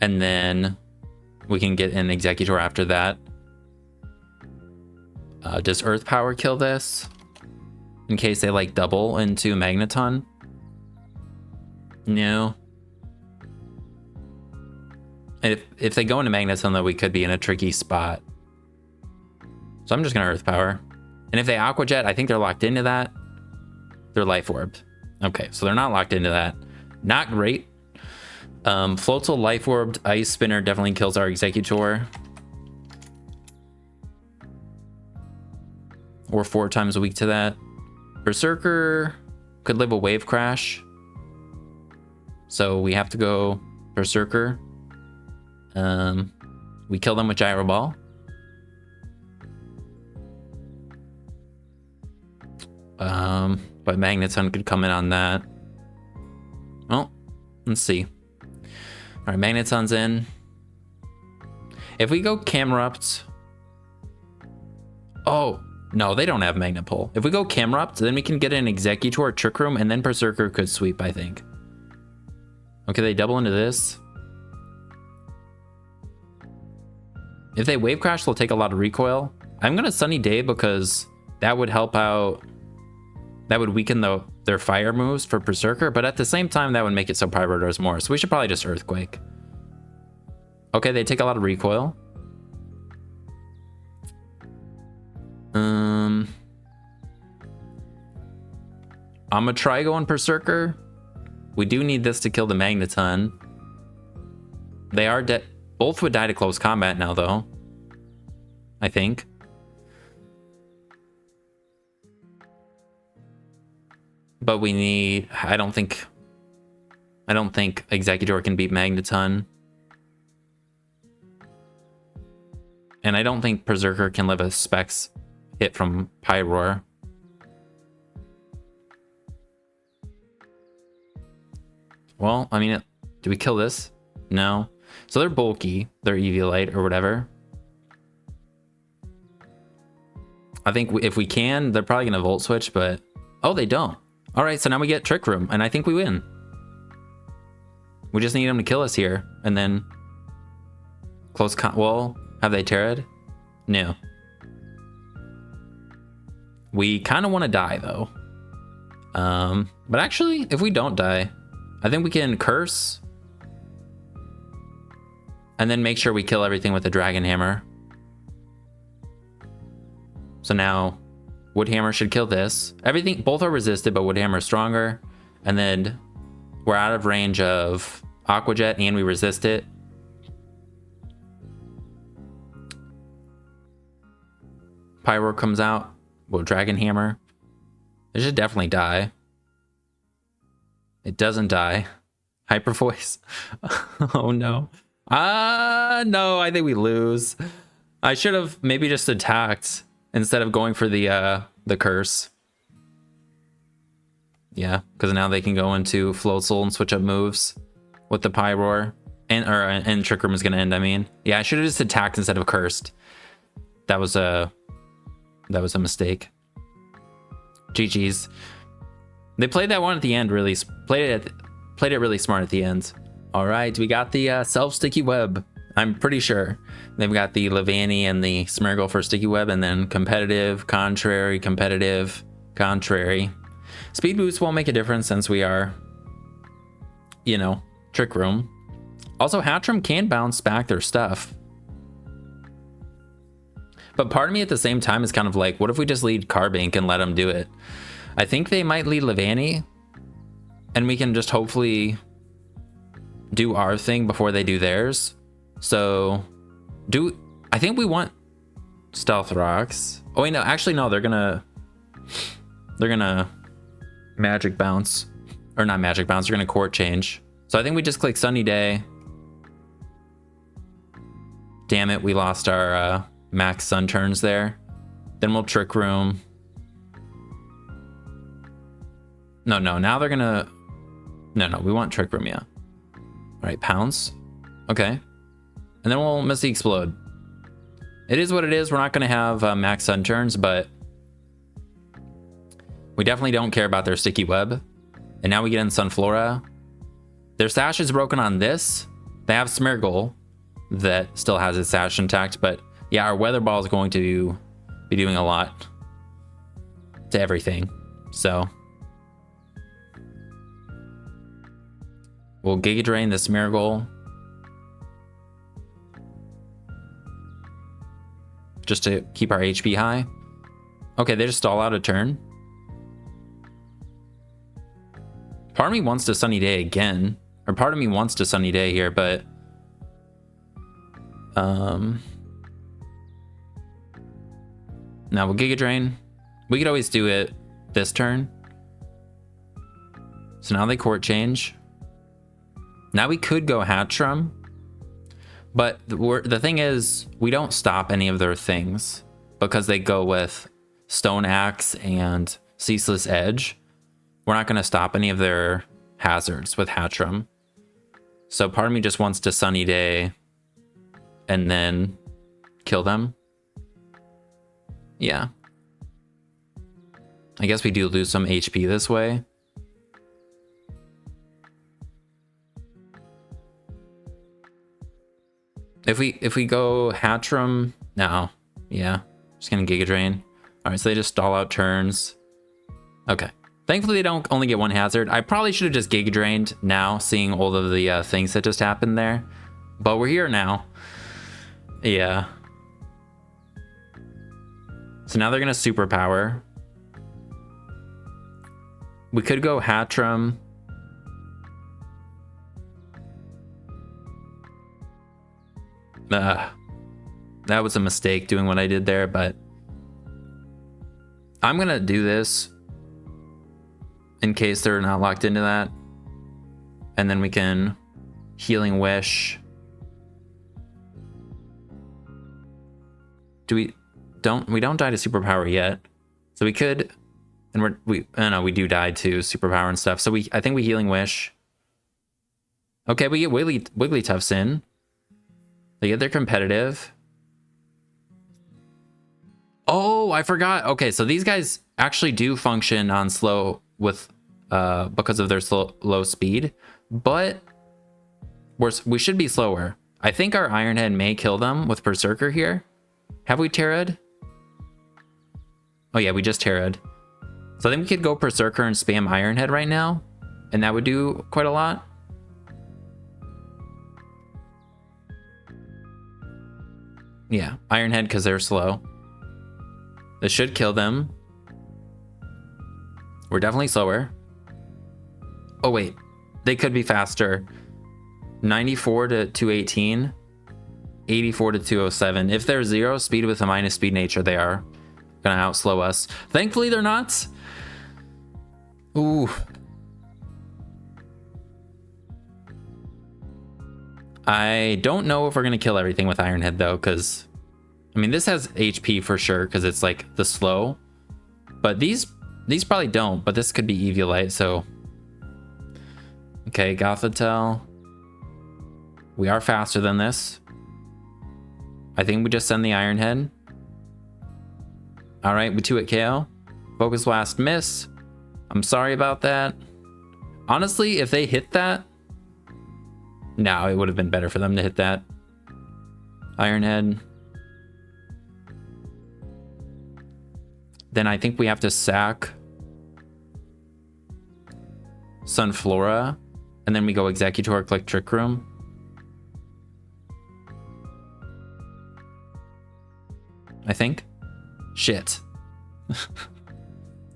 and then we can get an Executor after that. Does Earth Power kill this? In case they like double into Magneton? No. And if they go into Magneton though, we could be in a tricky spot. So I'm just gonna Earth Power. And if they Aqua Jet, I think they're locked into that. They're Life Orbed. Okay, so they're not locked into that. Not great. Floatzel Life Orbed Ice Spinner definitely kills our Executor. We're 4 times weak to that. Berserker could live a Wave Crash. So we have to go Berserker. We kill them with Gyro Ball. But Magneton could come in on that. Well, let's see. All right, Magneton's in. If we go Camerupt... Oh, no, they don't have Magnet Pull. If we go Camerupt, then we can get an Executor, Trick Room, and then Berserker could sweep, I think. Okay, they double into this. If they Wave Crash, they'll take a lot of recoil. I'm going to Sunny Day because that would help out. That would weaken their fire moves for Berserker, but at the same time, that would make it so Pyro does more. So we should probably just Earthquake. Okay, they take a lot of recoil. I'm gonna try going Berserker. We do need this to kill the Magneton. They are dead. Both would die to close combat now, though. I think. But we need... I don't think Executor can beat Magneton. And I don't think Berserker can live a Specs hit from Pyroar. Well, I mean, do we kill this? No. So they're bulky. They're Eviolite or whatever. I think if we can, they're probably going to Volt Switch, but... Oh, they don't. All right, so now we get Trick Room, and I think we win. We just need them to kill us here, and then... Well, have they Terra'd? No. We kind of want to die, though. But actually, if we don't die, I think we can Curse. And then make sure we kill everything with the Dragon Hammer. So now, Wood Hammer should kill this. Everything, both are resisted, but Wood Hammer is stronger. And then we're out of range of Aqua Jet, and we resist it. Pyro comes out. Well, Dragon Hammer. It should definitely die. It doesn't die. Hyper voice. Oh no. No, I think we lose. I should have maybe just attacked instead of going for the curse. Yeah, because now they can go into Float Soul and switch up moves with the Pyroar. And Trick Room is gonna end, I mean. Yeah, I should have just attacked instead of cursed. That was a mistake. GG's. They played that one at the end, really played it really smart at the end. All right, we got the self-sticky web. I'm pretty sure. Then we got the Levani and the Smeargle for sticky web, and then competitive, contrary, competitive, contrary. Speed boost won't make a difference since we are, you know, Trick Room. Also, Hatchram can bounce back their stuff. But part of me at the same time is kind of like, what if we just lead Carbink and let them do it? I think they might lead Levani, and we can just hopefully do our thing before they do theirs. So, I think we want Stealth Rocks. Oh wait, no, actually no, they're gonna Magic Bounce. Or not Magic Bounce, they're gonna Court Change. So I think we just click Sunny Day. Damn it, we lost our max sun turns there. Then we'll Trick Room. No, now they're gonna... No, we want Trick Room, yeah. All right, Pounce. Okay. And then we'll Misty Explode. It is what it is. We're not gonna have max sun turns, but we definitely don't care about their Sticky Web. And now we get in Sunflora. Their Sash is broken on this. They have Smeargle that still has its Sash intact, but yeah, our Weather Ball is going to be doing a lot to everything. So we'll Giga Drain the Smeargle just to keep our HP high. Okay, they just stall out a turn. Part of me wants to Sunny Day again, or part of me wants to Sunny Day here, but now we'll Giga Drain. We could always do it this turn. So now they Court Change. Now we could go Hatchram, but the thing is, we don't stop any of their things because they go with Stone Axe and Ceaseless Edge. We're not going to stop any of their hazards with Hatchram. So part of me just wants to Sunny Day and then kill them. Yeah. I guess we do lose some HP this way. If we go Hatchram now, yeah, just gonna Giga Drain. All right, so they just stall out turns. Okay. Thankfully, they don't only get one hazard. I probably should have just Giga Drained now, seeing all of the things that just happened there. But we're here now. Yeah. So now they're gonna Superpower. We could go Hatchram. That was a mistake doing what I did there, but I'm gonna do this in case they're not locked into that. And then we can Healing Wish. We don't die to Superpower yet. So we could, and we do die to Superpower and stuff. So I think we Healing Wish. Okay, we get Wigglytuffs in. They get their competitive. Oh, I forgot. Okay, so these guys actually do function on slow with because of their low speed, but we should be slower. I think our Iron Head may kill them with Berserker here. Have we Terra'd? Oh yeah, we just Terra'd. So I think we could go Berserker and spam Iron Head right now, and that would do quite a lot. Yeah, Iron Head because they're slow. This should kill them. We're definitely slower. Oh wait, they could be faster. 94 to 218, 84 to 207. If they're 0 speed with a minus speed nature, they are gonna outslow us. Thankfully they're not. Ooh. I don't know if we're going to kill everything with Iron Head though, because I mean, this has HP for sure because it's like the slow, but these probably don't, but this could be Eviolite, so. Okay, Gothitelle. We are faster than this. I think we just send the Iron Head. All right, we 2-hit KO. Focus Blast miss. I'm sorry about that. Honestly, if they hit that, no, it would have been better for them to hit that. Iron Head. Then I think we have to sack Sunflora, and then we go Executor, click Trick Room. I think. Shit.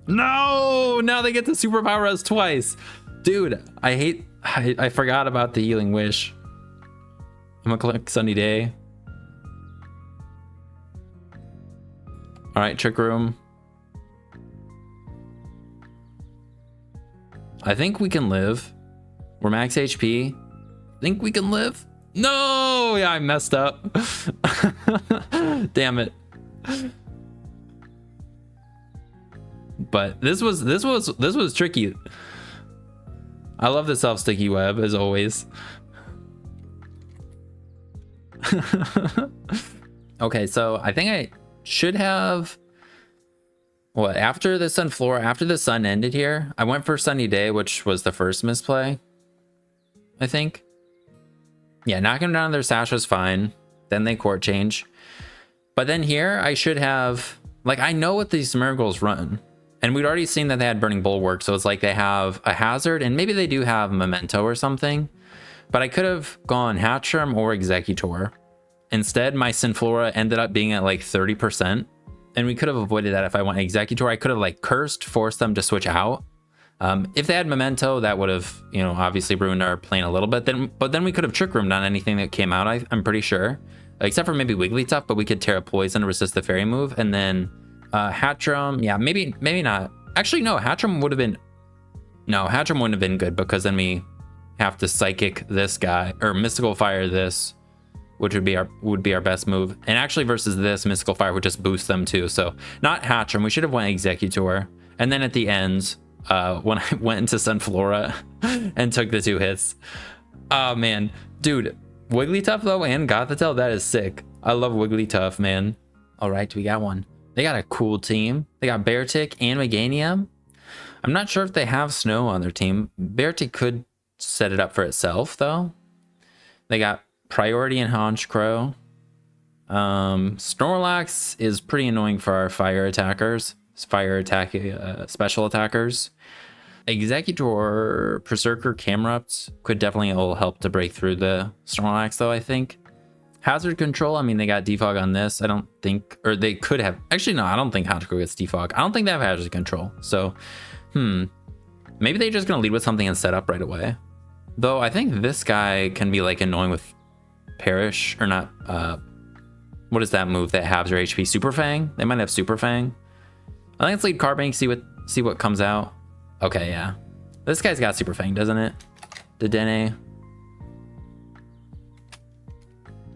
No! Now they get to superpower us twice. Dude, I forgot about the Healing Wish. I'm gonna click Sunny Day. All right, Trick Room. I think we can live. We're max HP. Think we can live? No! Yeah, I messed up. Damn it. But this was tricky. I love the self-sticky web as always. Okay, so I think I should have what after the Sunflora, after the sun ended here, I went for Sunny Day, which was the first misplay. I think. Yeah, knocking down their sash was fine. Then they court change. But then here I should have, like, I know what these Smeargles run. And we'd already seen that they had Burning Bulwark, so it's like they have a Hazard, and maybe they do have Memento or something. But I could have gone Hatchram or Executor. Instead, my Sunflora ended up being at like 30%. And we could have avoided that if I went Executor. I could have like cursed, forced them to switch out. If they had Memento, that would have, you know, obviously ruined our plane a little bit. But then we could have Trick Roomed on anything that came out, I'm pretty sure. Except for maybe Wigglytuff, but we could Terra Poison to resist the Fairy move. And then Hatchram, yeah, maybe not. Actually, no, Hatchram would have been... No, Hatchram wouldn't have been good because then we have to Psychic this guy, or Mystical Fire this, which would be our best move. And actually versus this, Mystical Fire would just boost them too. So not Hatchram, we should have went Executor. And then at the end, when I went into Sunflora and took the 2 hits. Oh man, dude. Wigglytuff though and Gothitelle, that is sick. I love Wigglytuff, man. All right, we got one. They got a cool team. They got Beartick and Meganium. I'm not sure if they have Snow on their team. Beartick could set it up for itself though. They got Priority and Honchkrow. Snorlax is pretty annoying for our fire attackers. Special attackers. Executor, Berserker, Camerupt could definitely all help to break through the Snorlax though, I think. Hazard Control, I mean, they got Defog on this. I don't think, or they could have. Actually, no, I don't think Honchkrow gets Defog. I don't think they have Hazard Control. So, maybe they're just going to lead with something and set up right away. Though, I think this guy can be like annoying with Perish, or not, what is that move that halves your HP? Super Fang? They might have Super Fang. I think let's lead Carbink, see what comes out. Okay, yeah. This guy's got Super Fang, doesn't it? Dedenne.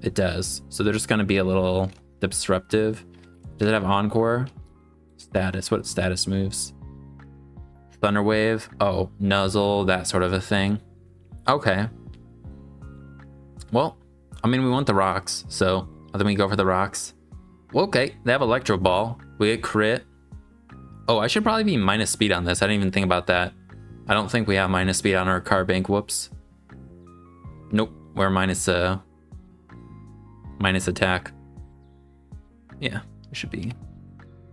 It does. So they're just going to be a little disruptive. Does it have Encore? Status. What status moves? Thunder Wave. Oh, Nuzzle. That sort of a thing. Okay. Well, I mean, we want the rocks. So then we go for the rocks. Well, okay. They have Electro Ball. We get crit. Oh, I should probably be minus speed on this. I didn't even think about that. I don't think we have minus speed on our Carbink. Whoops. Nope. We're minus attack. Yeah, it should be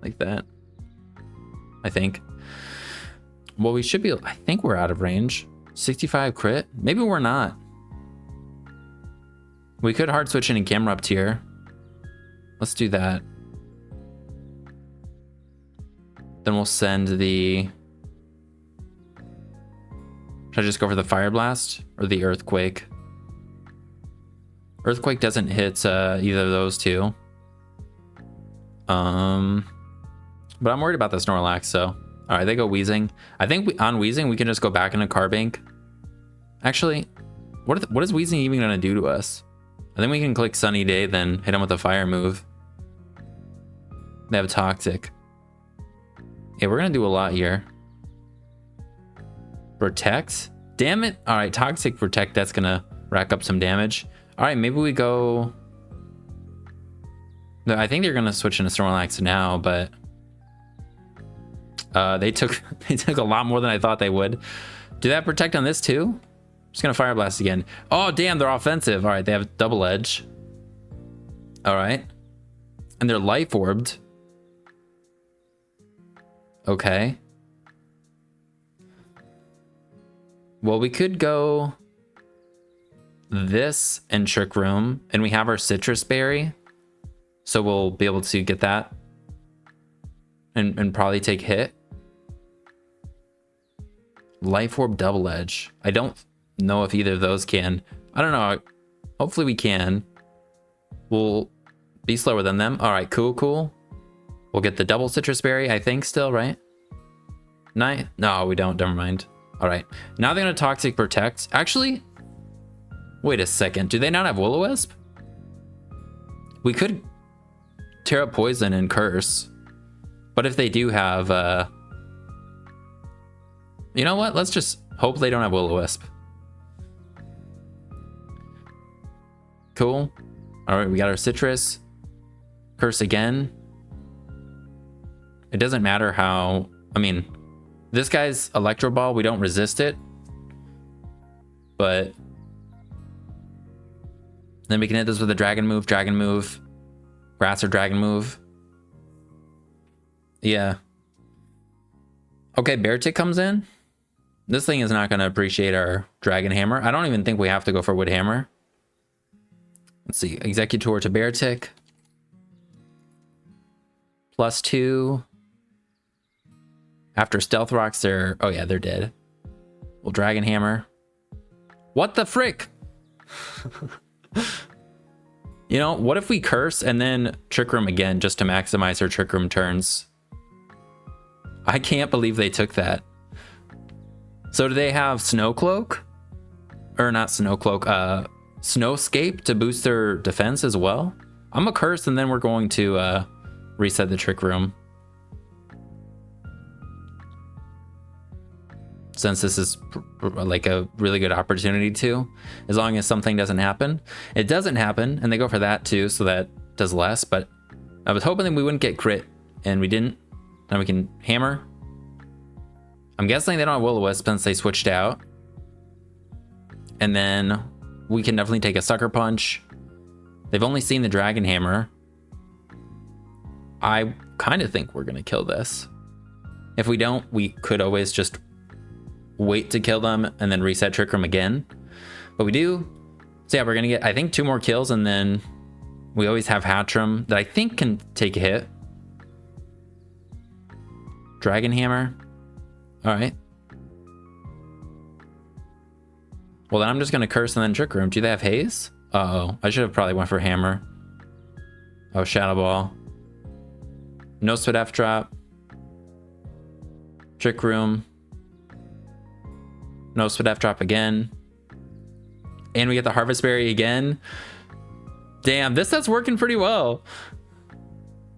like that. I think. Well, we should be. I think we're out of range. 65 crit. Maybe we're not. We could hard switch in Camerupt here. Let's do that. Then we'll send the... Should I just go for the Fire Blast or the Earthquake? Earthquake doesn't hit either of those two. But I'm worried about the Snorlax, so... Alright, they go Weezing. I think on Weezing, we can just go back into Carbink. Actually, what is Weezing even gonna do to us? I think we can click Sunny Day, then hit him with a fire move. They have Toxic. Yeah, we're gonna do a lot here. Protect? Damn it. All right, Toxic Protect, that's gonna rack up some damage. All right, maybe we go... No, I think they're gonna switch into Snorlax now, but they took a lot more than I thought they would. Do they have Protect on this too? Just gonna Fire Blast again. Oh damn, they're offensive. All right, they have Double Edge. All right, and they're Life Orbed. Okay. Well, we could go this and Trick Room, and we have our Citrus Berry, so we'll be able to get that and probably take hit. Life Orb, Double Edge. I don't know if either of those can. I don't know. Hopefully we can. We'll be slower than them. All right, cool. We'll get the double Citrus Berry, I think, still, right? No, we don't. Never mind. All right. Now they're going to Toxic Protect. Actually, wait a second. Do they not have Will-O-Wisp? We could tear up Poison and Curse. But if they do have... You know what? Let's just hope they don't have Will-O-Wisp. Cool. All right, we got our Citrus. Curse again. It doesn't matter how... I mean, this guy's Electro Ball. We don't resist it. But... then we can hit this with a Dragon Move, Grass or Dragon Move. Yeah. Okay, Bear Tick comes in. This thing is not going to appreciate our Dragon Hammer. I don't even think we have to go for Wood Hammer. Let's see. Executor to Bear Tick. +2. After Stealth Rocks, they're... oh yeah, they're dead. We'll Dragon Hammer. What the frick? You know, what if we Curse and then Trick Room again just to maximize our Trick Room turns? I can't believe they took that. So do they have Snow Cloak? Or not Snow Cloak, Snowscape to boost their defense as well? I'm a Curse and then we're going to reset the Trick Room. Since this is like a really good opportunity to, as long as something doesn't happen. It doesn't happen, and they go for that too, so that does less, but I was hoping that we wouldn't get crit, and we didn't. Now we can Hammer. I'm guessing they don't have Will-O-Wisp since they switched out. And then we can definitely take a Sucker Punch. They've only seen the Dragon Hammer. I kind of think we're gonna kill this. If we don't, we could always just wait to kill them and then reset Trick Room again, but we do. So yeah, we're gonna get, I think, 2 more kills, and then we always have Hatchram that I think can take a hit. Dragon Hammer. All right. Well, then I'm just gonna Curse and then Trick Room. Do they have Haze? Uh-oh, I should have probably went for Hammer. Oh, Shadow Ball. No Sweat F drop. Trick Room. No Sweat F drop again. And we get the Harvest Berry again. Damn, this set's working pretty well.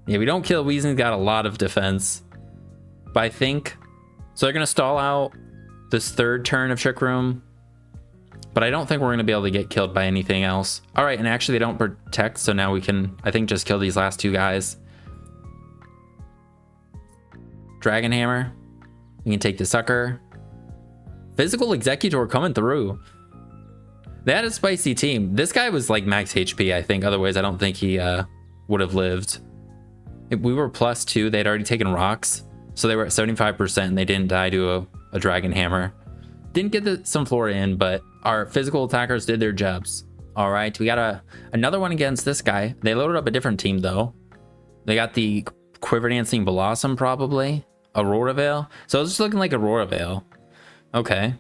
Yeah, we don't kill. Weezing's got a lot of defense. But I think... so they're going to stall out this 3rd turn of Trick Room. But I don't think we're going to be able to get killed by anything else. All right, and actually they don't Protect, so now we can, I think, just kill these last 2 guys. Dragon Hammer. We can take the Sucker. Physical Executor coming through. They had a spicy team. This guy was like max HP, I think. Otherwise, I don't think he would have lived. If we were +2, they'd already taken rocks. So they were at 75% and they didn't die to a Dragon Hammer. Didn't get the Sunflora in, but our physical attackers did their jobs. All right, we got another one against this guy. They loaded up a different team, though. They got the Quiver Dancing Blossom, probably. Aurora Veil. So it's just looking like Aurora Veil. Okay.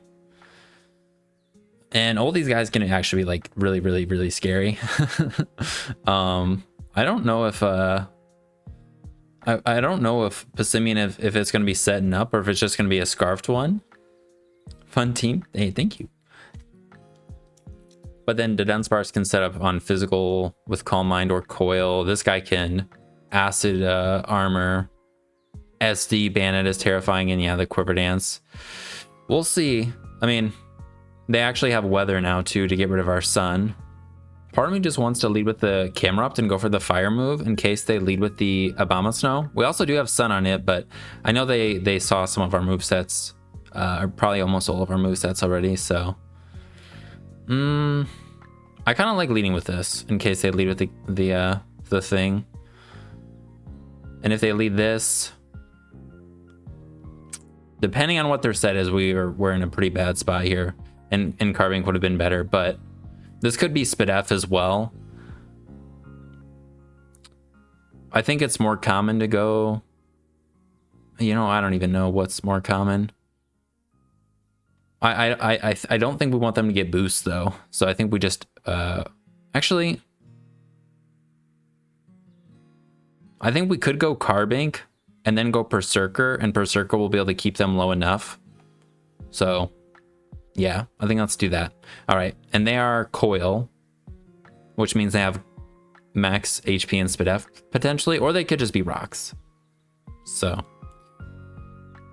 And all these guys can actually be like really, really, really scary. I don't know if I don't know if Passimian if it's gonna be setting up or if it's just gonna be a scarfed one. Fun team. Hey, thank you. But then the Dunsparce can set up on physical with Calm Mind or Coil. This guy can Acid Armor. SD Bandit is terrifying, and yeah, the Quiver Dance. We'll see. I mean, they actually have Weather now too to get rid of our Sun. Part of me just wants to lead with the Camerupt and go for the Fire move in case they lead with the Abomasnow. We also do have Sun on it, but I know they saw some of our movesets, or probably almost all of our movesets already, so. I kind of like leading with this in case they lead with the thing. And if they lead this, depending on what their set is, we're in a pretty bad spot here. And Carbink would have been better, but this could be Spadef as well. I think it's more common to go, you know, I don't even know what's more common. I don't think we want them to get boosts though. So I think we just actually I think we could go Carbink and then go Berserker, and Berserker will be able to keep them low enough. So yeah, I think let's do that. All right, and they are Coil, which means they have max HP and Spadef potentially, or they could just be rocks. So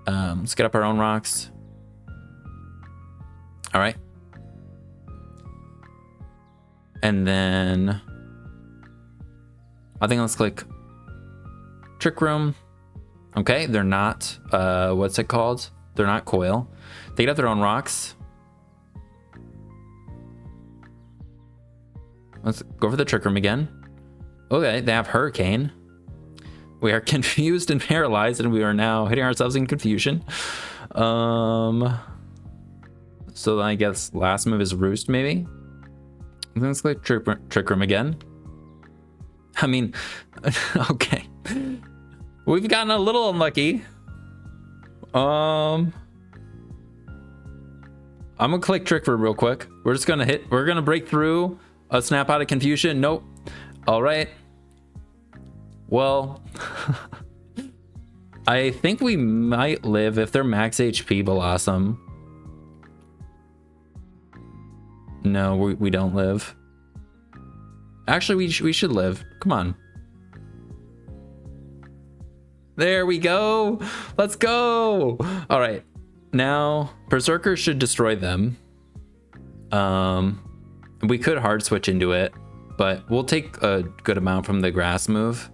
let's get up our own rocks. All right. And then I think let's click Trick Room. Okay, they're not, what's it called? They're not Coil. They get their own rocks. Let's go for the Trick Room again. Okay, they have Hurricane. We are confused and paralyzed, and we are now hitting ourselves in confusion. So I guess last move is Roost, maybe? Let's click Trick Room again. I mean, okay. We've gotten a little unlucky. I'm gonna click Trick Room real quick. We're gonna break through a Snap Out of Confusion. Nope. All right. Well, I think we might live if they're max HP Blossom. No, we don't live. Actually, we should live. Come on. There we go. Let's go. All right. Now, Berserker should destroy them. We could hard switch into it, but we'll take a good amount from the grass move.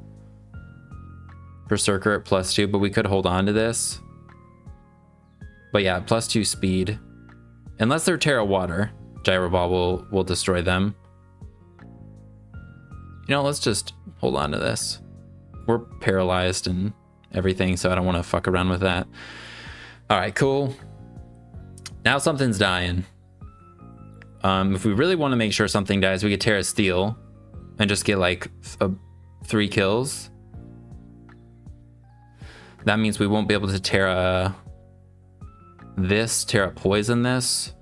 Berserker at +2, but we could hold on to this. But yeah, +2 speed. Unless they're Terra Water, Gyro Ball will destroy them. You know, let's just hold on to this. We're paralyzed and everything, so I don't want to fuck around with that. All right, cool. Now something's dying. If we really want to make sure something dies, we could Terra Steel and just get like 3 kills. That means we won't be able to Terra this, Terra Poison this.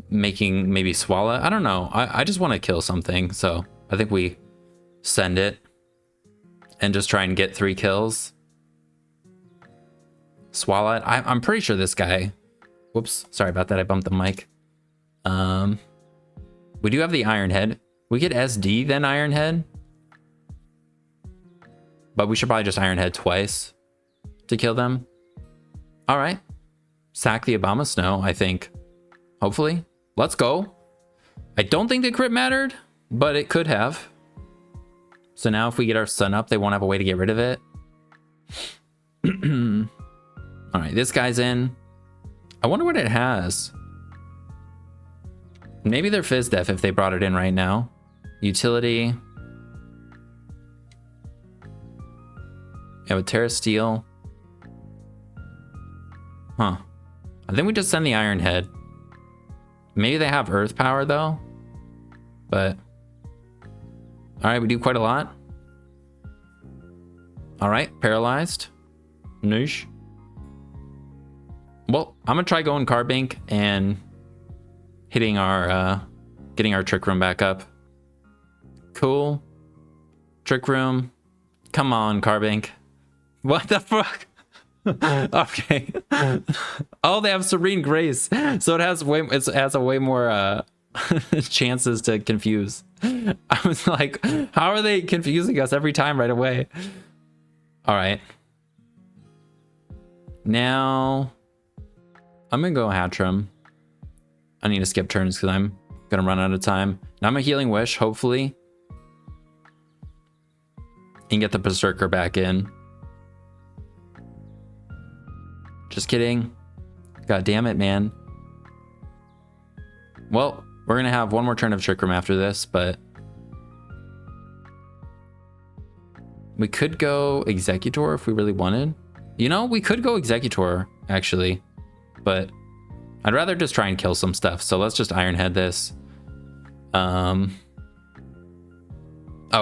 Making maybe Swallow. I don't know. I just want to kill something, so I think we send it and just try and get 3 kills. Swallow it. I'm pretty sure this guy. Whoops, sorry about that. I bumped the mic. We do have the Iron Head. We get SD then Iron Head, but we should probably just Iron Head twice to kill them. All right, sack the Abomasnow, I think. Hopefully, let's go. I don't think the crit mattered, but it could have. So now if we get our Sun up, they won't have a way to get rid of it. All right, this guy's in. I wonder what it has. Maybe they're Fizz Def if they brought it in right now. Utility. Yeah, with Terra Steel. Huh. I think we just send the Iron Head. Maybe they have Earth Power though. But all right, we do quite a lot. All right, paralyzed. Noosh. Well, I'm gonna try going Carbink and hitting our getting our Trick Room back up. Cool. Trick Room. Come on, Carbink. What the fuck? Okay. Oh, they have Serene Grace. So it has a way more chances to confuse. I was like, how are they confusing us every time right away? All right. Now I'm gonna go Hatchram. I need to skip turns because I'm gonna run out of time. Now I'm a Healing Wish, hopefully. And get the Berserker back in. Just kidding. God damn it, man. Well, we're gonna have one more turn of Trick Room after this, but we could go Executor if we really wanted. You know, we could go Executor, actually, but I'd rather just try and kill some stuff. So let's just Iron Head this. Oh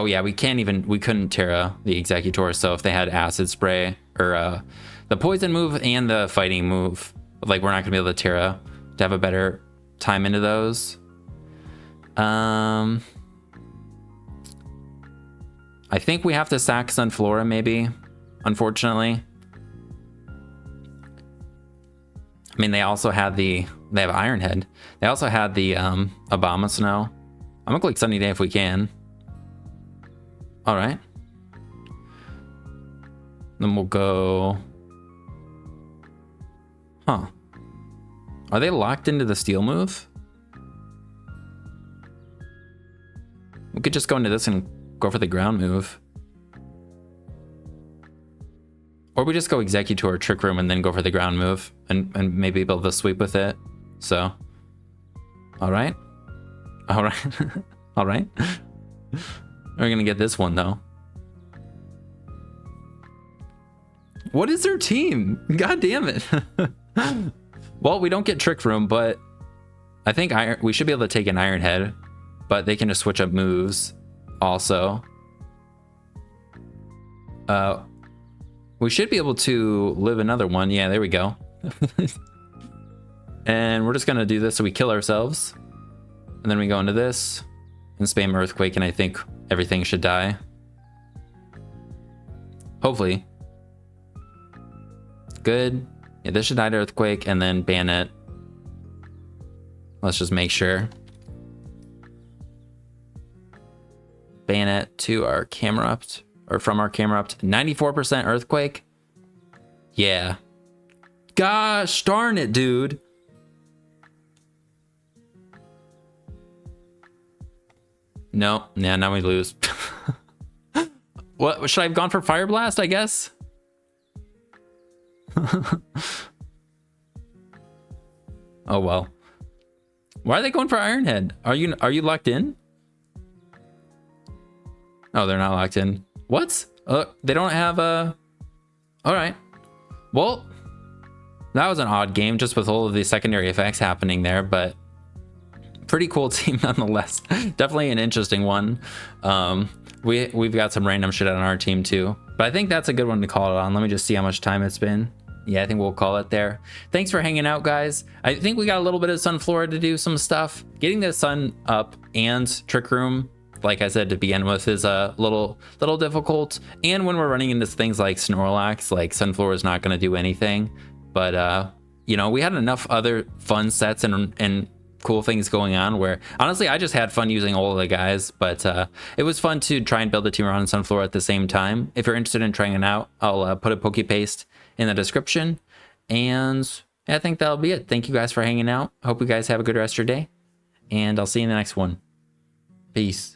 yeah, we couldn't Terra the Executor. So if they had Acid Spray or the Poison move and the Fighting move, like we're not gonna be able to Terra to have a better time into those. I think we have to sack Sunflora maybe, unfortunately. I mean, they have Iron Head. They also had the Obama Snow. I'm gonna click Sunny Day if we can. All right. Then we'll go. Huh. Are they locked into the Steel move? We could just go into this and go for the ground move. Or we just go Executor, Trick Room, and then go for the ground move and maybe be able to sweep with it. So, all right. All right. All right. We're going to get this one, though. What is their team? God damn it. Well, we don't get Trick Room, but I think we should be able to take an Iron Head, but they can just switch up moves also. We should be able to live another one. Yeah, there we go. And we're just going to do this so we kill ourselves. And then we go into this and spam Earthquake, and I think everything should die. Hopefully. Good. Yeah, this should die to Earthquake and then ban it. Let's just make sure. Ban it to our camera up, or from our camera up. 94% Earthquake. Yeah. Gosh darn it, dude. No, yeah, now we lose. What should I have gone for? Fire Blast, I guess. Oh well. Why are they going for Iron Head? Are you locked in? Oh, they're not locked in. What? They don't have a. All right. Well, that was an odd game, just with all of the secondary effects happening there, but pretty cool team nonetheless. Definitely an interesting one. We've got some random shit on our team too, but I think that's a good one to call it on. Let me just see how much time it's been. Yeah, I think we'll call it there. Thanks for hanging out, guys. I think we got a little bit of Sunflora to do some stuff. Getting the Sun up and Trick Room, like I said to begin with, is a little difficult. And when we're running into things like Snorlax, like Sunflora is not going to do anything. But you know, we had enough other fun sets and cool things going on where honestly I just had fun using all of the guys, but it was fun to try and build a team around Sunflora at the same time. If you're interested in trying it out, I'll put a Pokepaste in the description, and I think that'll be it. Thank you guys for hanging out. Hope you guys have a good rest of your day, and I'll see you in the next one. Peace.